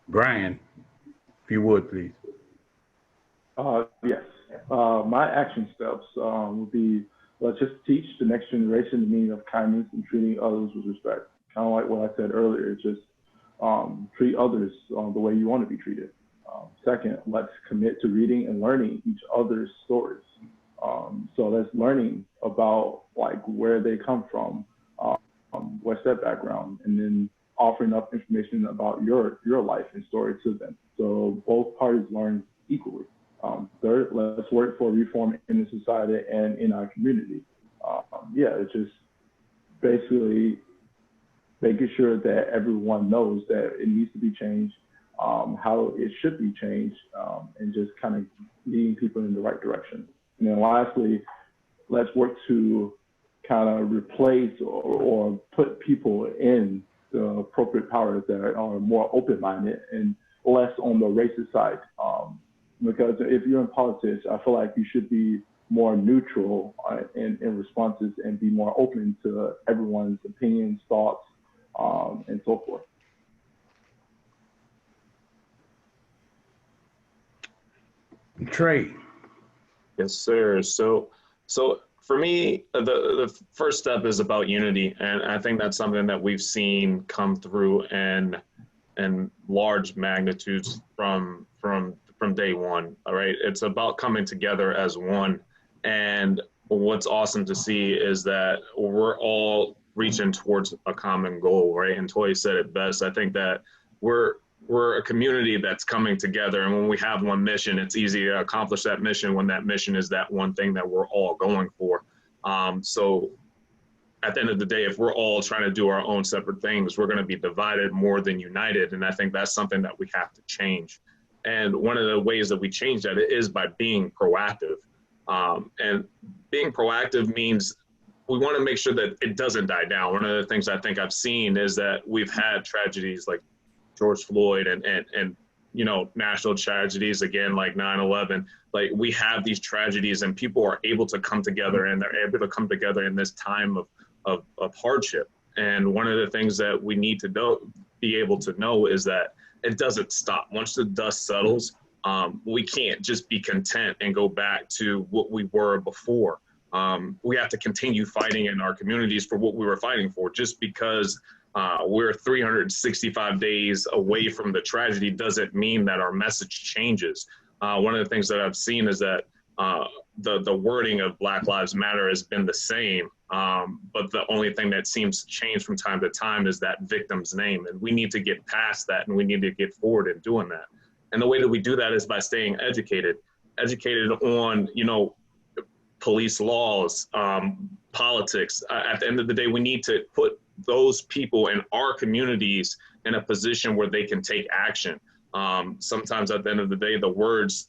Brian, if you would, please. Yes. My action steps would be, let's just teach the next generation the meaning of kindness and treating others with respect. Kind of like what I said earlier, just treat others the way you want to be treated. Second, let's commit to reading and learning each other's stories. So that's learning about like where they come from, what's their background, and then offering up information about your life and story to them. So both parties learn equally. Third, let's work for reform in the society and in our community. It's just basically making sure that everyone knows that it needs to be changed, how it should be changed, and just kind of leading people in the right direction. And then lastly, let's work to kind of replace or put people in the appropriate powers that are more open-minded and less on the racist side. Because if you're in politics, I feel like you should be more neutral in responses and be more open to everyone's opinions, thoughts, and so forth. TREY. Yes, sir. So for me, the first step is about unity, and I think that's something that we've seen come through in large magnitudes from day one. All right, it's about coming together as one, and what's awesome to see is that we're all reaching towards a common goal, right? And Toy said it best. I think that we're a community that's coming together, and when we have one mission, it's easy to accomplish that mission when that mission is that one thing that we're all going for. So at the end of the day, if we're all trying to do our own separate things, we're going to be divided more than united, and I think that's something that we have to change. And one of the ways that we change that is by being proactive. And being proactive means we want to make sure that it doesn't die down. One of the things I think I've seen is that we've had tragedies like George Floyd and you know, national tragedies again, like 9/11. Like we have these tragedies and people are able to come together, and they're able to come together in this time of hardship. And one of the things that we need to be able to know is that it doesn't stop. Once the dust settles, we can't just be content and go back to what we were before. We have to continue fighting in our communities for what we were fighting for. Just because we're 365 days away from the tragedy doesn't mean that our message changes. One of the things that I've seen is that the wording of Black Lives Matter has been the same, but the only thing that seems to change from time to time is that victim's name. And we need to get past that, and we need to get forward in doing that. And the way that we do that is by staying educated on, police laws, politics. At the end of the day, we need to put those people in our communities in a position where they can take action. Sometimes at the end of the day, the words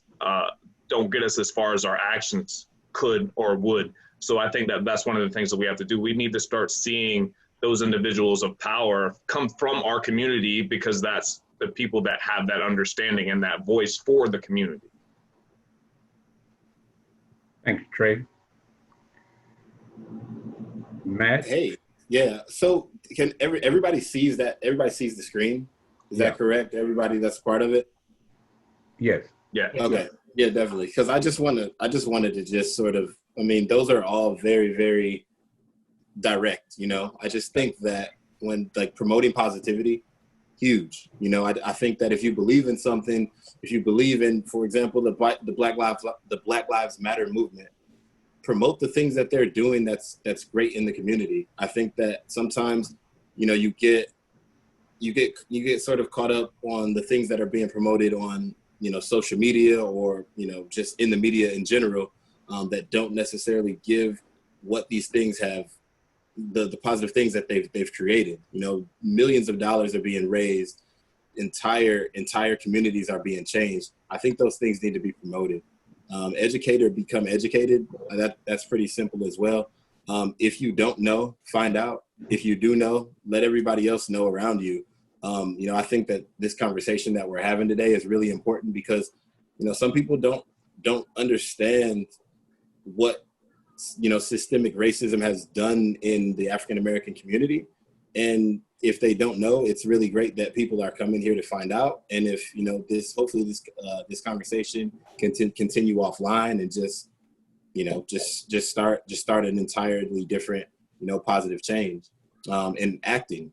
don't get us as far as our actions could or would. So I think that that's one of the things that we have to do. We need to start seeing those individuals of power come from our community, because that's the people that have that understanding and that voice for the community. Thanks, Trey. Matt? Hey, yeah. So can everybody sees that? Everybody sees the screen? Is that correct? Everybody that's part of it? Yes. Yeah. Okay. Yeah, definitely. Because I just wanted to just sort of, I mean, those are all very, very direct. I just think that when promoting positivity, huge. I think that if you believe in something, if you believe in, for example, the Black Lives Matter movement, promote the things that they're doing that's great in the community. I think that sometimes, you get sort of caught up on the things that are being promoted on, social media or, just in the media in general, that don't necessarily give what these things have, the positive things that they've created. Millions of dollars are being raised, entire communities are being changed. I think those things need to be promoted. Educate or become educated. That's pretty simple as well. If you don't know, find out. If you do know, let everybody else know around you. I think that this conversation that we're having today is really important because, some people don't understand what, systemic racism has done in the African American community. And if they don't know, it's really great that people are coming here to find out. And if, hopefully this conversation can continue offline and just start an entirely different, positive change, and acting.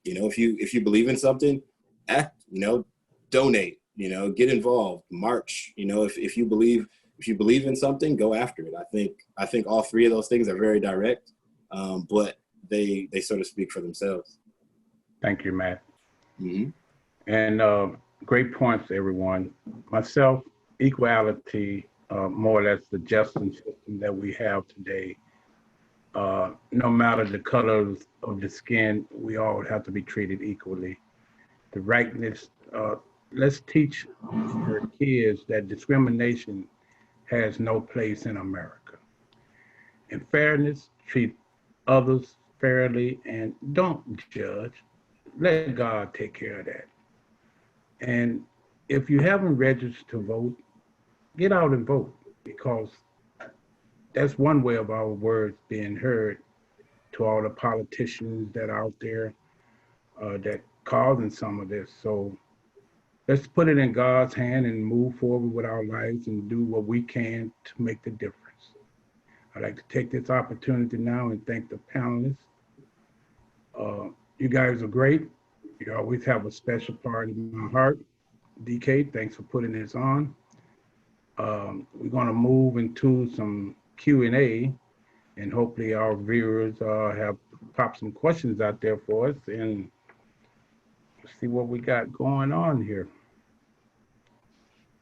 If you believe in something, act, donate, get involved, march, if you believe in something, go after it. I think all three of those things are very direct, but they sort of speak for themselves. Thank you, Matt. Mm-hmm. And great points, everyone. Myself, equality, more or less the justice system that we have today. No matter the colors of the skin, we all have to be treated equally. The rightness, let's teach our kids that discrimination has no place in America. And fairness, treat others fairly and don't judge. Let God take care of that. And if you haven't registered to vote, get out and vote, because that's one way of our words being heard to all the politicians that are out there that causing some of this. So let's put it in God's hand and move forward with our lives and do what we can to make the difference. I'd like to take this opportunity now and thank the panelists. You guys are great. You always have a special part in my heart. DK, thanks for putting this on. We're gonna move into some Q&A, and hopefully our viewers have popped some questions out there for us, and see what we got going on here.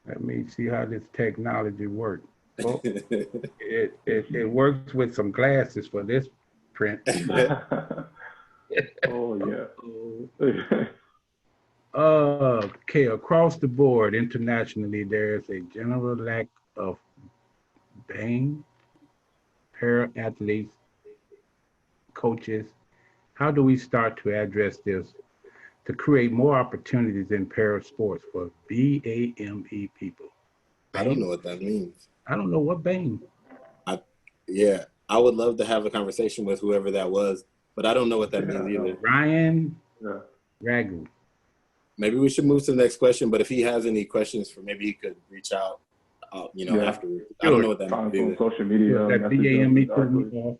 Let me see how this technology works. Oh, it works with some glasses for this print. Oh, yeah. Okay, across the board, internationally, there's a general lack of BAME, para-athletes, coaches. How do we start to address this to create more opportunities in para sports for BAME people? I don't know what that means. I don't know what BAME. I would love to have a conversation with whoever that was, but I don't know what that means either. Ryan Ragu. Maybe we should move to the next question, but if he has any questions maybe he could reach out, afterwards. I don't know what that means either. Social media. That BAME put me off.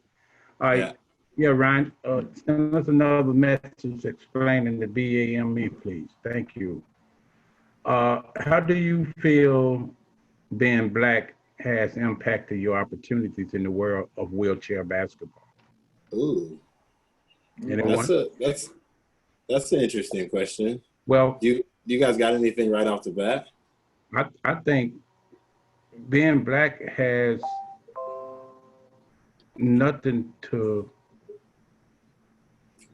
All right. Yeah, Ryan, send us another message explaining the BAME, please. Thank you. How do you feel being Black has impacted your opportunities in the world of wheelchair basketball? Ooh, Anyone? That's an interesting question. Well, do you guys got anything right off the bat? I think being black has nothing to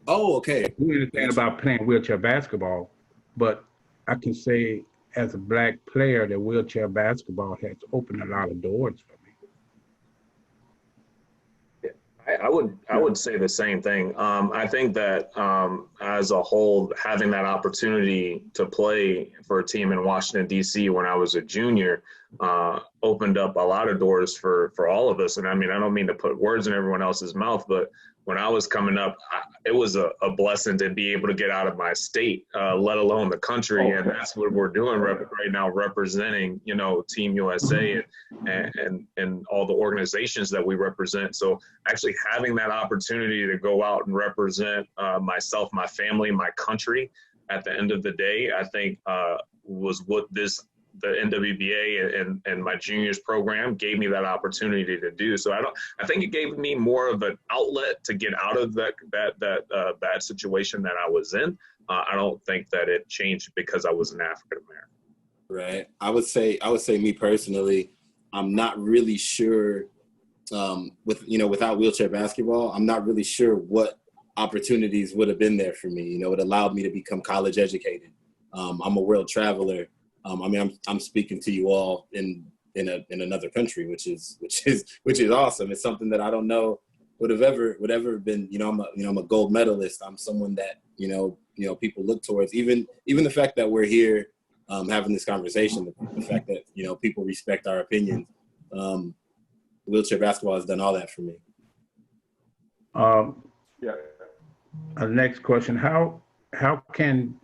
Oh, okay. do anything Gotcha. about playing wheelchair basketball, but I can say as a black player that wheelchair basketball has opened a lot of doors for me. I would say the same thing. I think that as a whole, having that opportunity to play for a team in Washington D.C. when I was a junior opened up a lot of doors for all of us. And I mean, I don't mean to put words in everyone else's mouth, but when I was coming up, it was a blessing to be able to get out of my state, let alone the country. And that's what we're doing right now, representing, Team USA and all the organizations that we represent. So actually having that opportunity to go out and represent myself, my family, my country at the end of the day, I think was what the NWBA and my juniors program gave me that opportunity to do. So I think it gave me more of an outlet to get out of that bad situation that I was in. I don't think that it changed because I was an African American. Right. I would say me personally, I'm not really sure without wheelchair basketball, I'm not really sure what opportunities would have been there for me. It allowed me to become college educated. I'm a world traveler. I'm speaking to you all in another country, which is awesome. It's something that I don't know would have ever been. I'm a gold medalist. I'm someone that people look towards. Even the fact that we're here having this conversation, the fact that people respect our opinions. Wheelchair basketball has done all that for me. Yeah. Next question: How can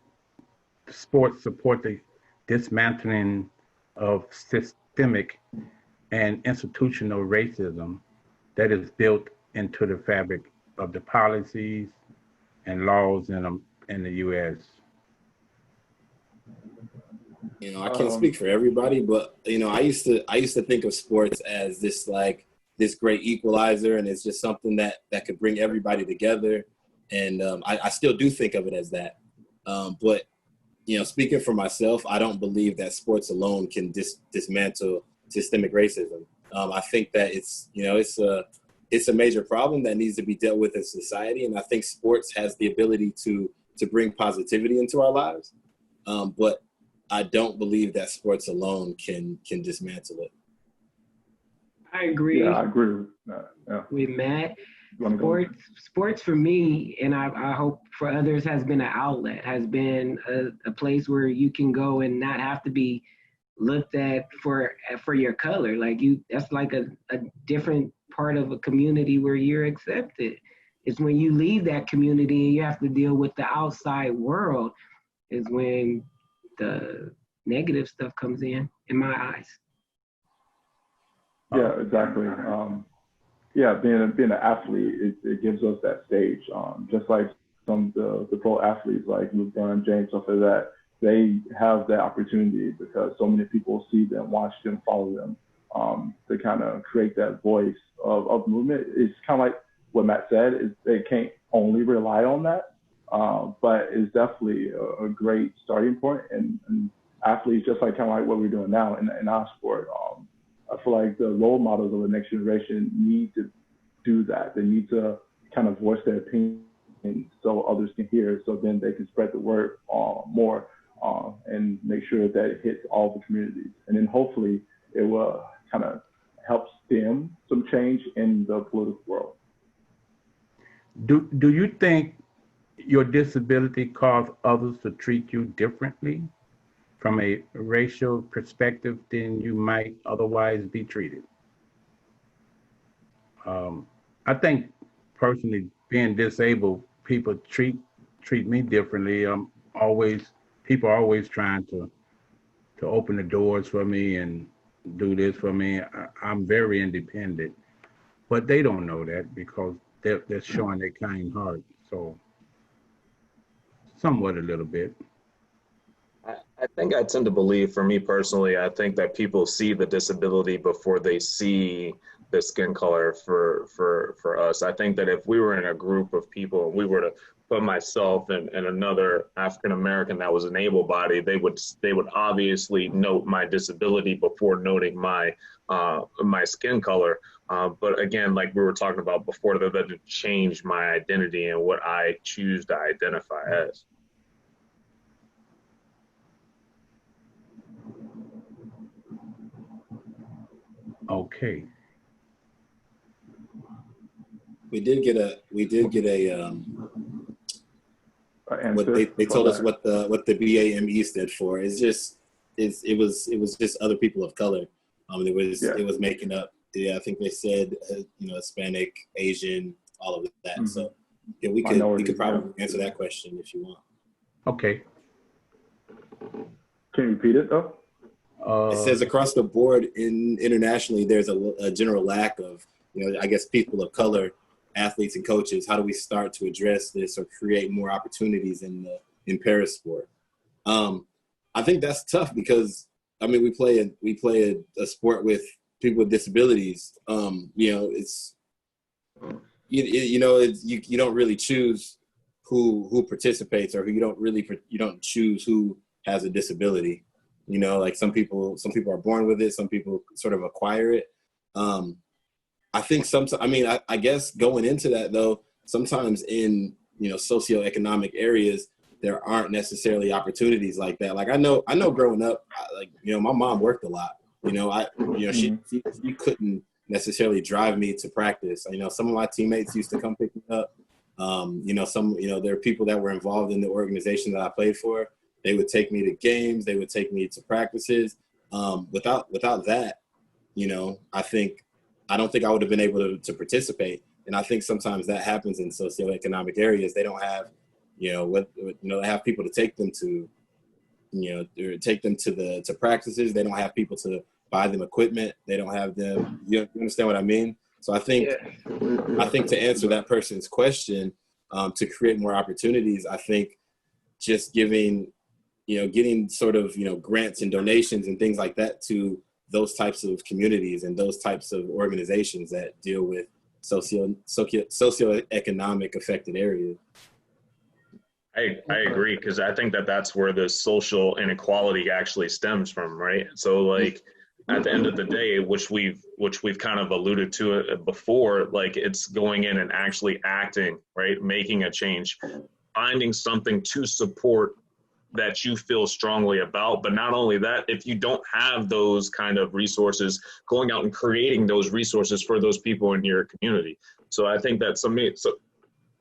sports support the dismantling of systemic and institutional racism that is built into the fabric of the policies and laws in the U.S.? I can't speak for everybody, but I used to think of sports as this great equalizer, and it's just something that could bring everybody together. And I still do think of it as that. But speaking for myself, I don't believe that sports alone can dismantle systemic racism. I think that it's a major problem that needs to be dealt with in society, and I think sports has the ability to bring positivity into our lives. But I don't believe that sports alone can dismantle it. I agree. Yeah, I agree with that. Yeah. With Matt. Sports Sports for me, and I hope for others, has been an outlet, has been a place where you can go and not have to be looked at for your color. That's like a different part of a community where you're accepted. It's when you leave that community and you have to deal with the outside world is when the negative stuff comes in my eyes. Yeah, exactly. Being an athlete, it gives us that stage. Just like some of the pro athletes like LeBron James, stuff like that, they have that opportunity because so many people see them, watch them, follow them, to kind of create that voice of movement. It's kind of like what Matt said, is they can't only rely on that, but it's definitely a great starting point. And athletes, just like kind of like what we're doing now in our sport, I feel like the role models of the next generation need to do that. They need to kind of voice their opinion so others can hear, so then they can spread the word more and make sure that it hits all the communities. And then hopefully it will kind of help stem some change in the political world. Do you think your disability caused others to treat you differently from a racial perspective than you might otherwise be treated? I think personally, being disabled, people treat me differently. People are always trying to open the doors for me and do this for me. I'm very independent, but they don't know that because they're showing their kind heart. So somewhat a little bit. I think I tend to believe, for me personally, I think that people see the disability before they see the skin color for us. I think that if we were in a group of people and we were to put myself and another African American that was an able-bodied, they would obviously note my disability before noting my my skin color. But again, like we were talking about before, that doesn't change my identity and what I choose to identify as. Okay. We did get a what they told us what the BAME stood for. It was just other people of color. It was making up. Yeah, I think they said Hispanic, Asian, all of that. Mm-hmm. So yeah, we could probably answer that question if you want. Okay. Can you repeat it though? It says across the board internationally, there's a general lack of, I guess, people of color, athletes and coaches. How do we start to address this or create more opportunities in parasport? I think that's tough because we play a sport with people with disabilities. It's you don't really choose who participates, or you don't choose who has a disability. Like some people are born with it, some people sort of acquire it. I think sometimes, I guess going into that though, sometimes in, socioeconomic areas, there aren't necessarily opportunities like that. Like I know growing up, my mom worked a lot, she couldn't necessarily drive me to practice. Some of my teammates used to come pick me up. There are people that were involved in the organization that I played for. They would take me to games. They would take me to practices. Without that, I don't think I would have been able to participate. And I think sometimes that happens in socioeconomic areas. They don't have, they have people to take them to, to practices. They don't have people to buy them equipment. They don't have them. You understand what I mean? So I think to answer that person's question, to create more opportunities, I think just getting sort of, grants and donations and things like that to those types of communities and those types of organizations that deal with socioeconomic affected areas. I agree, because I think that's where the social inequality actually stems from, right? So like at the end of the day, which we've kind of alluded to it before, like it's going in and actually acting, right? Making a change, finding something to support that you feel strongly about. But not only that, if you don't have those kind of resources, going out and creating those resources for those people in your community. So I think that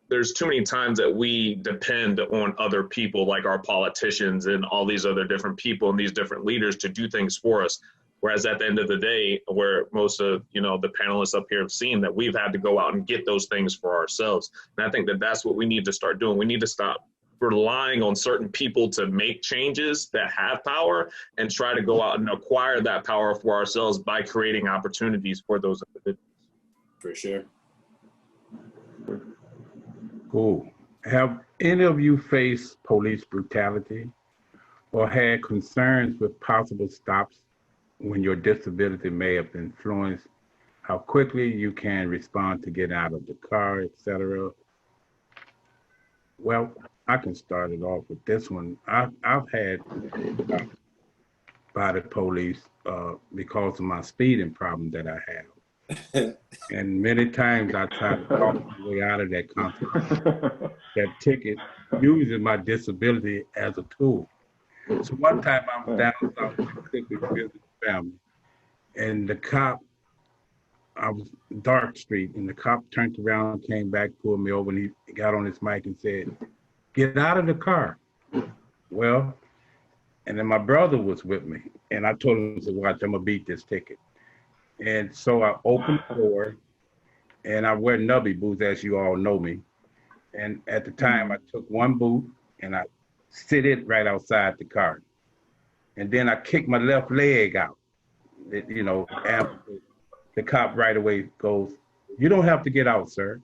there's too many times that we depend on other people, like our politicians and all these other different people and these different leaders to do things for us. Whereas at the end of the day, where most of, the panelists up here have seen, that we've had to go out and get those things for ourselves. And I think that that's what we need to start doing. We need to stop relying on certain people to make changes that have power and try to go out and acquire that power for ourselves by creating opportunities for those individuals. For sure. Cool. Have any of you faced police brutality or had concerns with possible stops when your disability may have influenced how quickly you can respond to get out of the car, etc.? Well, I can start it off with this one. I've had by the police because of my speeding problem that I have. And many times I try to talk my way out of that ticket, using my disability as a tool. So one time I was down south Mississippi visiting family, and the cop, I was Dark Street, and the cop turned around, came back, pulled me over, and he got on his mic and said, "Get out of the car." Well, and then my brother was with me, and I told him, I said, "Watch, I'm gonna beat this ticket." And so I opened the door, and I wear nubby boots, as you all know me. And at the time, I took one boot and I sit it right outside the car. And then I kicked my left leg out. And the cop right away goes, "You don't have to get out, sir."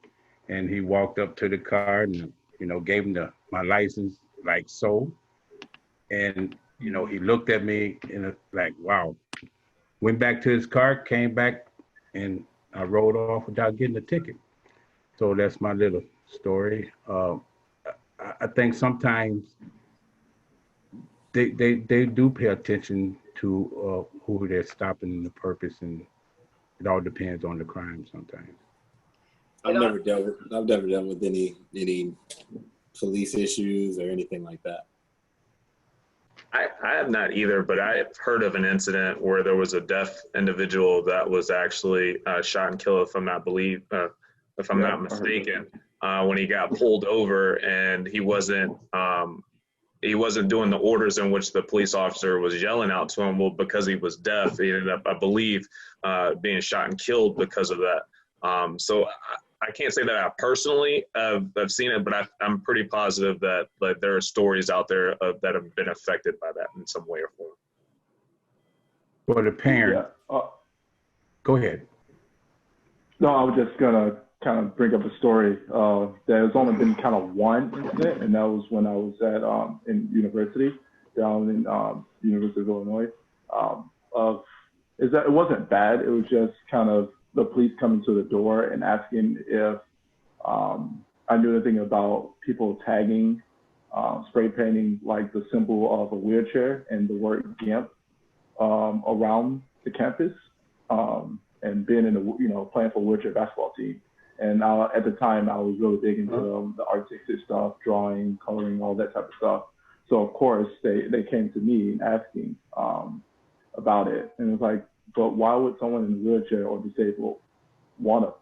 And he walked up to the car and, gave him my license, like so. And, he looked at me and like, wow. Went back to his car, came back, and I rode off without getting a ticket. So that's my little story. I think sometimes they do pay attention to who they're stopping and the purpose, and it all depends on the crime sometimes. I've never dealt with any police issues or anything like that. I have not either, but I've heard of an incident where there was a deaf individual that was actually shot and killed, if I'm not mistaken, when he got pulled over and he wasn't doing the orders in which the police officer was yelling out to him. Well, because he was deaf, he ended up, I believe, being shot and killed because of that. So I can't say that I personally have seen it, but I'm pretty positive that there are stories out there that have been affected by that in some way or form. For the parent, go ahead. No, I was just gonna kind of bring up a story. There's only been kind of one incident, and that was when I was at in university down in University of Illinois. It wasn't bad. It was just kind of the police coming to the door and asking if I knew anything about people tagging, spray painting like the symbol of a wheelchair and the word GIMP around the campus, and being in playing for a wheelchair basketball team. And at the time, I was really big into the artistic stuff, drawing, coloring, all that type of stuff. So of course they came to me asking about it, and it was like, but why would someone in a wheelchair or disabled want to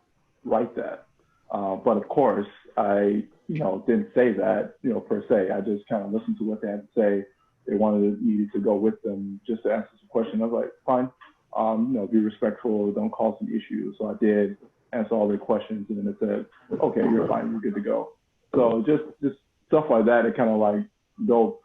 write that? But of course, I didn't say that per se. I just kind of listened to what they had to say. They wanted me to go with them just to answer some questions. I was like, fine, be respectful, don't cause some issues. So I did answer all their questions, and then it said, okay, you're fine, you're good to go. So just stuff like that. It kind of like go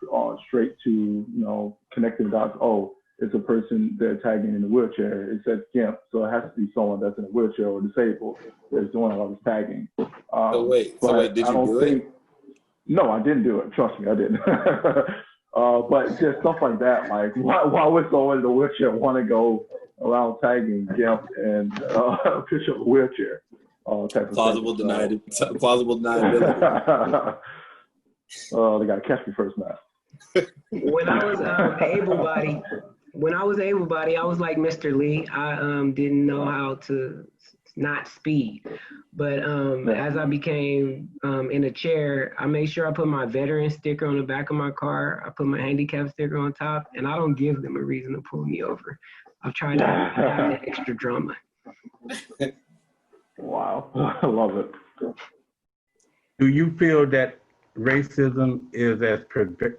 straight to connecting the dots. Oh, it's a person they're tagging in a wheelchair. It says GIMP, so it has to be someone that's in a wheelchair or disabled that's doing all this tagging. So wait, did you do it? No, I didn't do it. Trust me, I didn't. But just stuff like that, like why would someone in a wheelchair want to go around tagging GIMP and a picture of a wheelchair? Type of plausible deniability. They gotta catch me first, man. When I was able-bodied, I was like Mr. Lee. I didn't know how to not speed. But as I became in a chair, I made sure I put my veteran sticker on the back of my car. I put my handicap sticker on top, and I don't give them a reason to pull me over. I've tried to have that extra drama. Wow, I love it. Do you feel that racism is as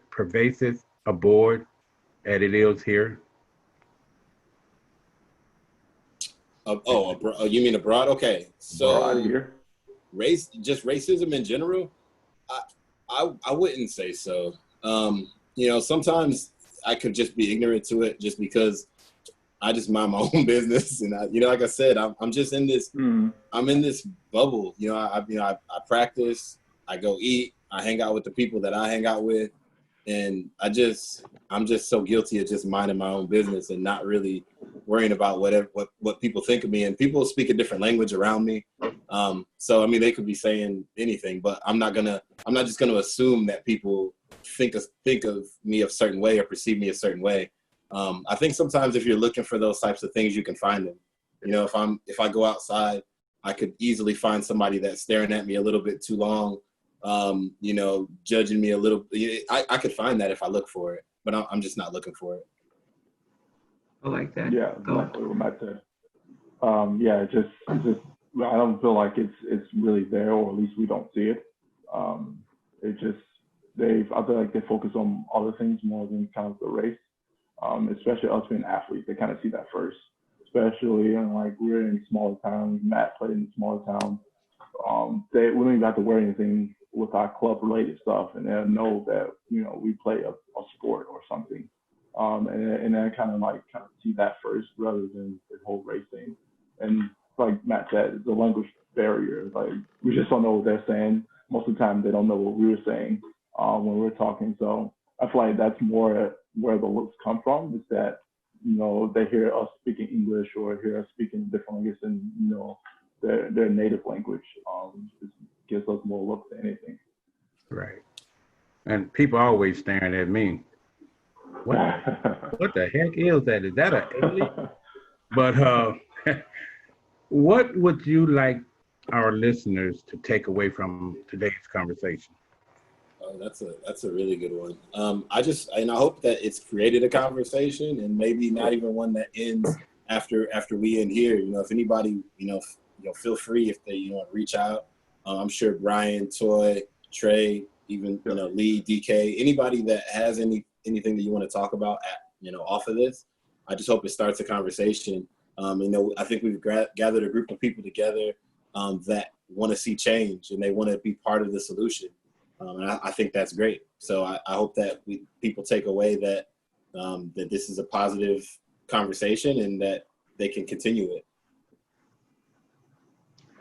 pervasive abroad as it is here? You mean abroad? Okay, so racism in general, I wouldn't say so. Sometimes I could just be ignorant to it, just because I just mind my own business, and like I said, I'm just in this. I'm in this bubble. I practice, I go eat, I hang out with the people that I hang out with, and I'm just so guilty of just minding my own business and not really worrying about what people think of me. And people speak a different language around me, so I mean, they could be saying anything, but I'm not just gonna assume that people think of me a certain way or perceive me a certain way. I think sometimes if you're looking for those types of things, you can find them. If I go outside, I could easily find somebody that's staring at me a little bit too long, judging me a little. I could find that if I look for it, but I'm just not looking for it. I like that. Yeah, exactly what Matt said. It's just I don't feel like it's really there, or at least we don't see it. I feel like they focus on other things more than kind of the race. Especially us being athletes, they kind of see that first. Especially we're in smaller towns. Matt played in a smaller town. We don't even have to wear anything with our club related stuff, and they'll know that we play a sport or something. And then kind of see that first rather than the whole race thing. And like Matt said, the language barrier. Like, we just don't know what they're saying. Most of the time, they don't know what we were saying when we're talking. So I feel like that's more where the looks come from, is that they hear us speaking English or hear us speaking different language than their native language. It gives us more looks than anything. Right. And people always staring at me. What the heck is that? Is that an alien? But what would you like our listeners to take away from today's conversation? Oh, that's a really good one. I hope that it's created a conversation, and maybe not even one that ends after we end here. If anybody, feel free if they want to reach out. I'm sure Brian, Toy, Trey, even Lee, DK, anybody that has anything that you want to talk about off of this. I just hope it starts a conversation. I think we've gathered a group of people together that want to see change, and they want to be part of the solution. And I think that's great. So I hope that people take away that this is a positive conversation and that they can continue it.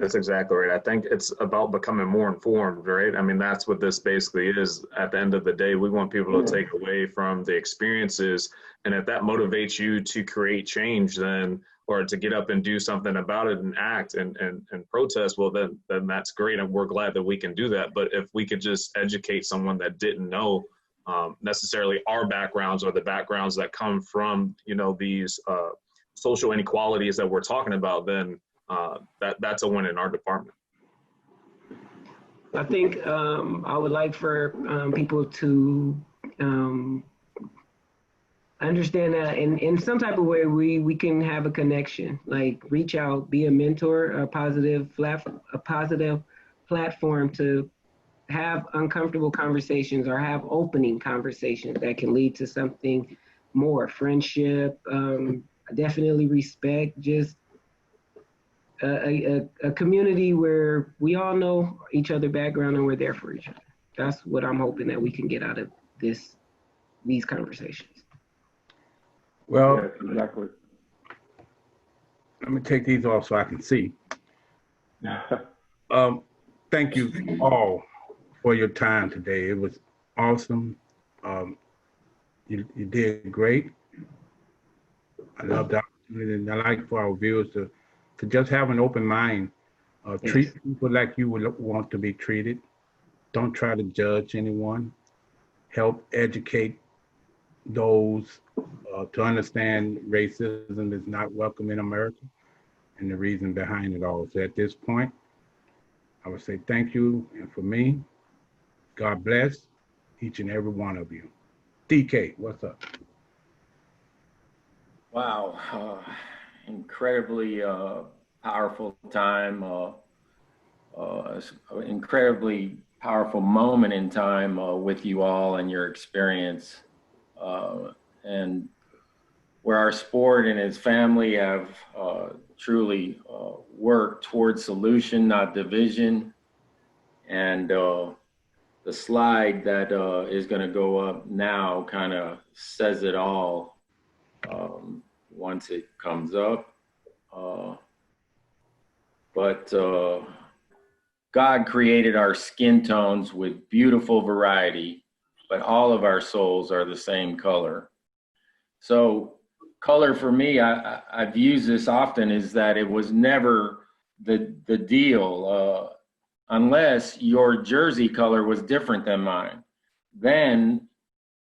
That's exactly right. I think it's about becoming more informed, right? I mean, that's what this basically is. At the end of the day, we want people to take away from the experiences. And if that motivates you to create change, then, or to get up and do something about it and act and protest, well, then that's great. And we're glad that we can do that. But if we could just educate someone that didn't know necessarily our backgrounds or the backgrounds that come from, these social inequalities that we're talking about, then that's a win in our department. I think I would like for people to understand that in some type of way we can have a connection, like reach out, be a mentor, a positive platform to have uncomfortable conversations or have opening conversations that can lead to something more, friendship, definitely respect, just a community where we all know each other's background and we're there for each other. That's what I'm hoping that we can get out of these conversations. Well, yes, exactly. let me take these off so I can see. Thank you all for your time today. It was awesome. You did great. I love the opportunity, and I like for our viewers to just have an open mind. Treat people like you would want to be treated. Don't try to judge anyone. Help educate those to understand racism is not welcome in America and the reason behind it all. So at this point, I would say thank you. And for me, God bless each and every one of you. DK, what's up? Wow, incredibly powerful time, incredibly powerful moment in time with you all and your experience, and where our sport and his family have truly worked towards solution, not division. And the slide that is going to go up now kind of says it all once it comes up. But God created our skin tones with beautiful variety, but all of our souls are the same color. So color for me, I've used this often, is that it was never the deal unless your jersey color was different than mine. Then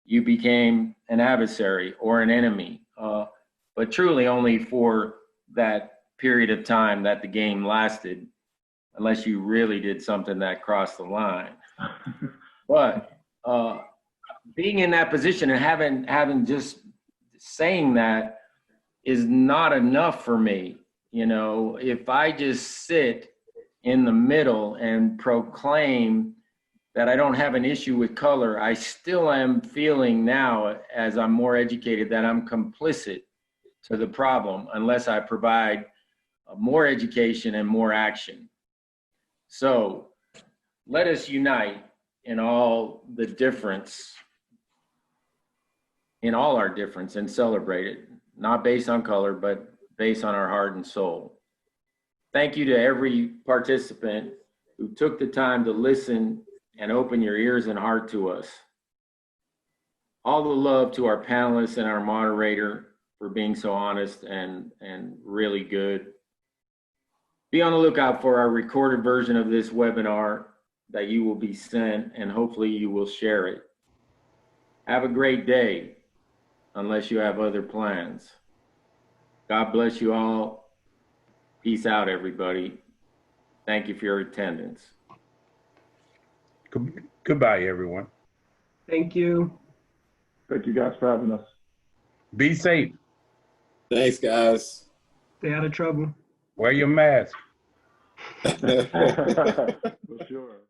you became an adversary or an enemy, but truly only for that period of time that the game lasted, unless you really did something that crossed the line. But being in that position and having just saying that is not enough for me. If I just sit in the middle and proclaim that I don't have an issue with color, I still am feeling now, as I'm more educated, that I'm complicit to the problem unless I provide more education and more action. So let us unite in all the difference, in all our difference, and celebrate it, not based on color, but based on our heart and soul. Thank you to every participant who took the time to listen and open your ears and heart to us. All the love to our panelists and our moderator for being so honest and really good. Be on the lookout for our recorded version of this webinar that you will be sent, and hopefully you will share it. Have a great day, unless you have other plans. God bless you all. Peace out, everybody. Thank you for your attendance. Goodbye, everyone. Thank you. Thank you guys for having us. Be safe. Thanks, guys. Stay out of trouble. Wear your mask. For sure.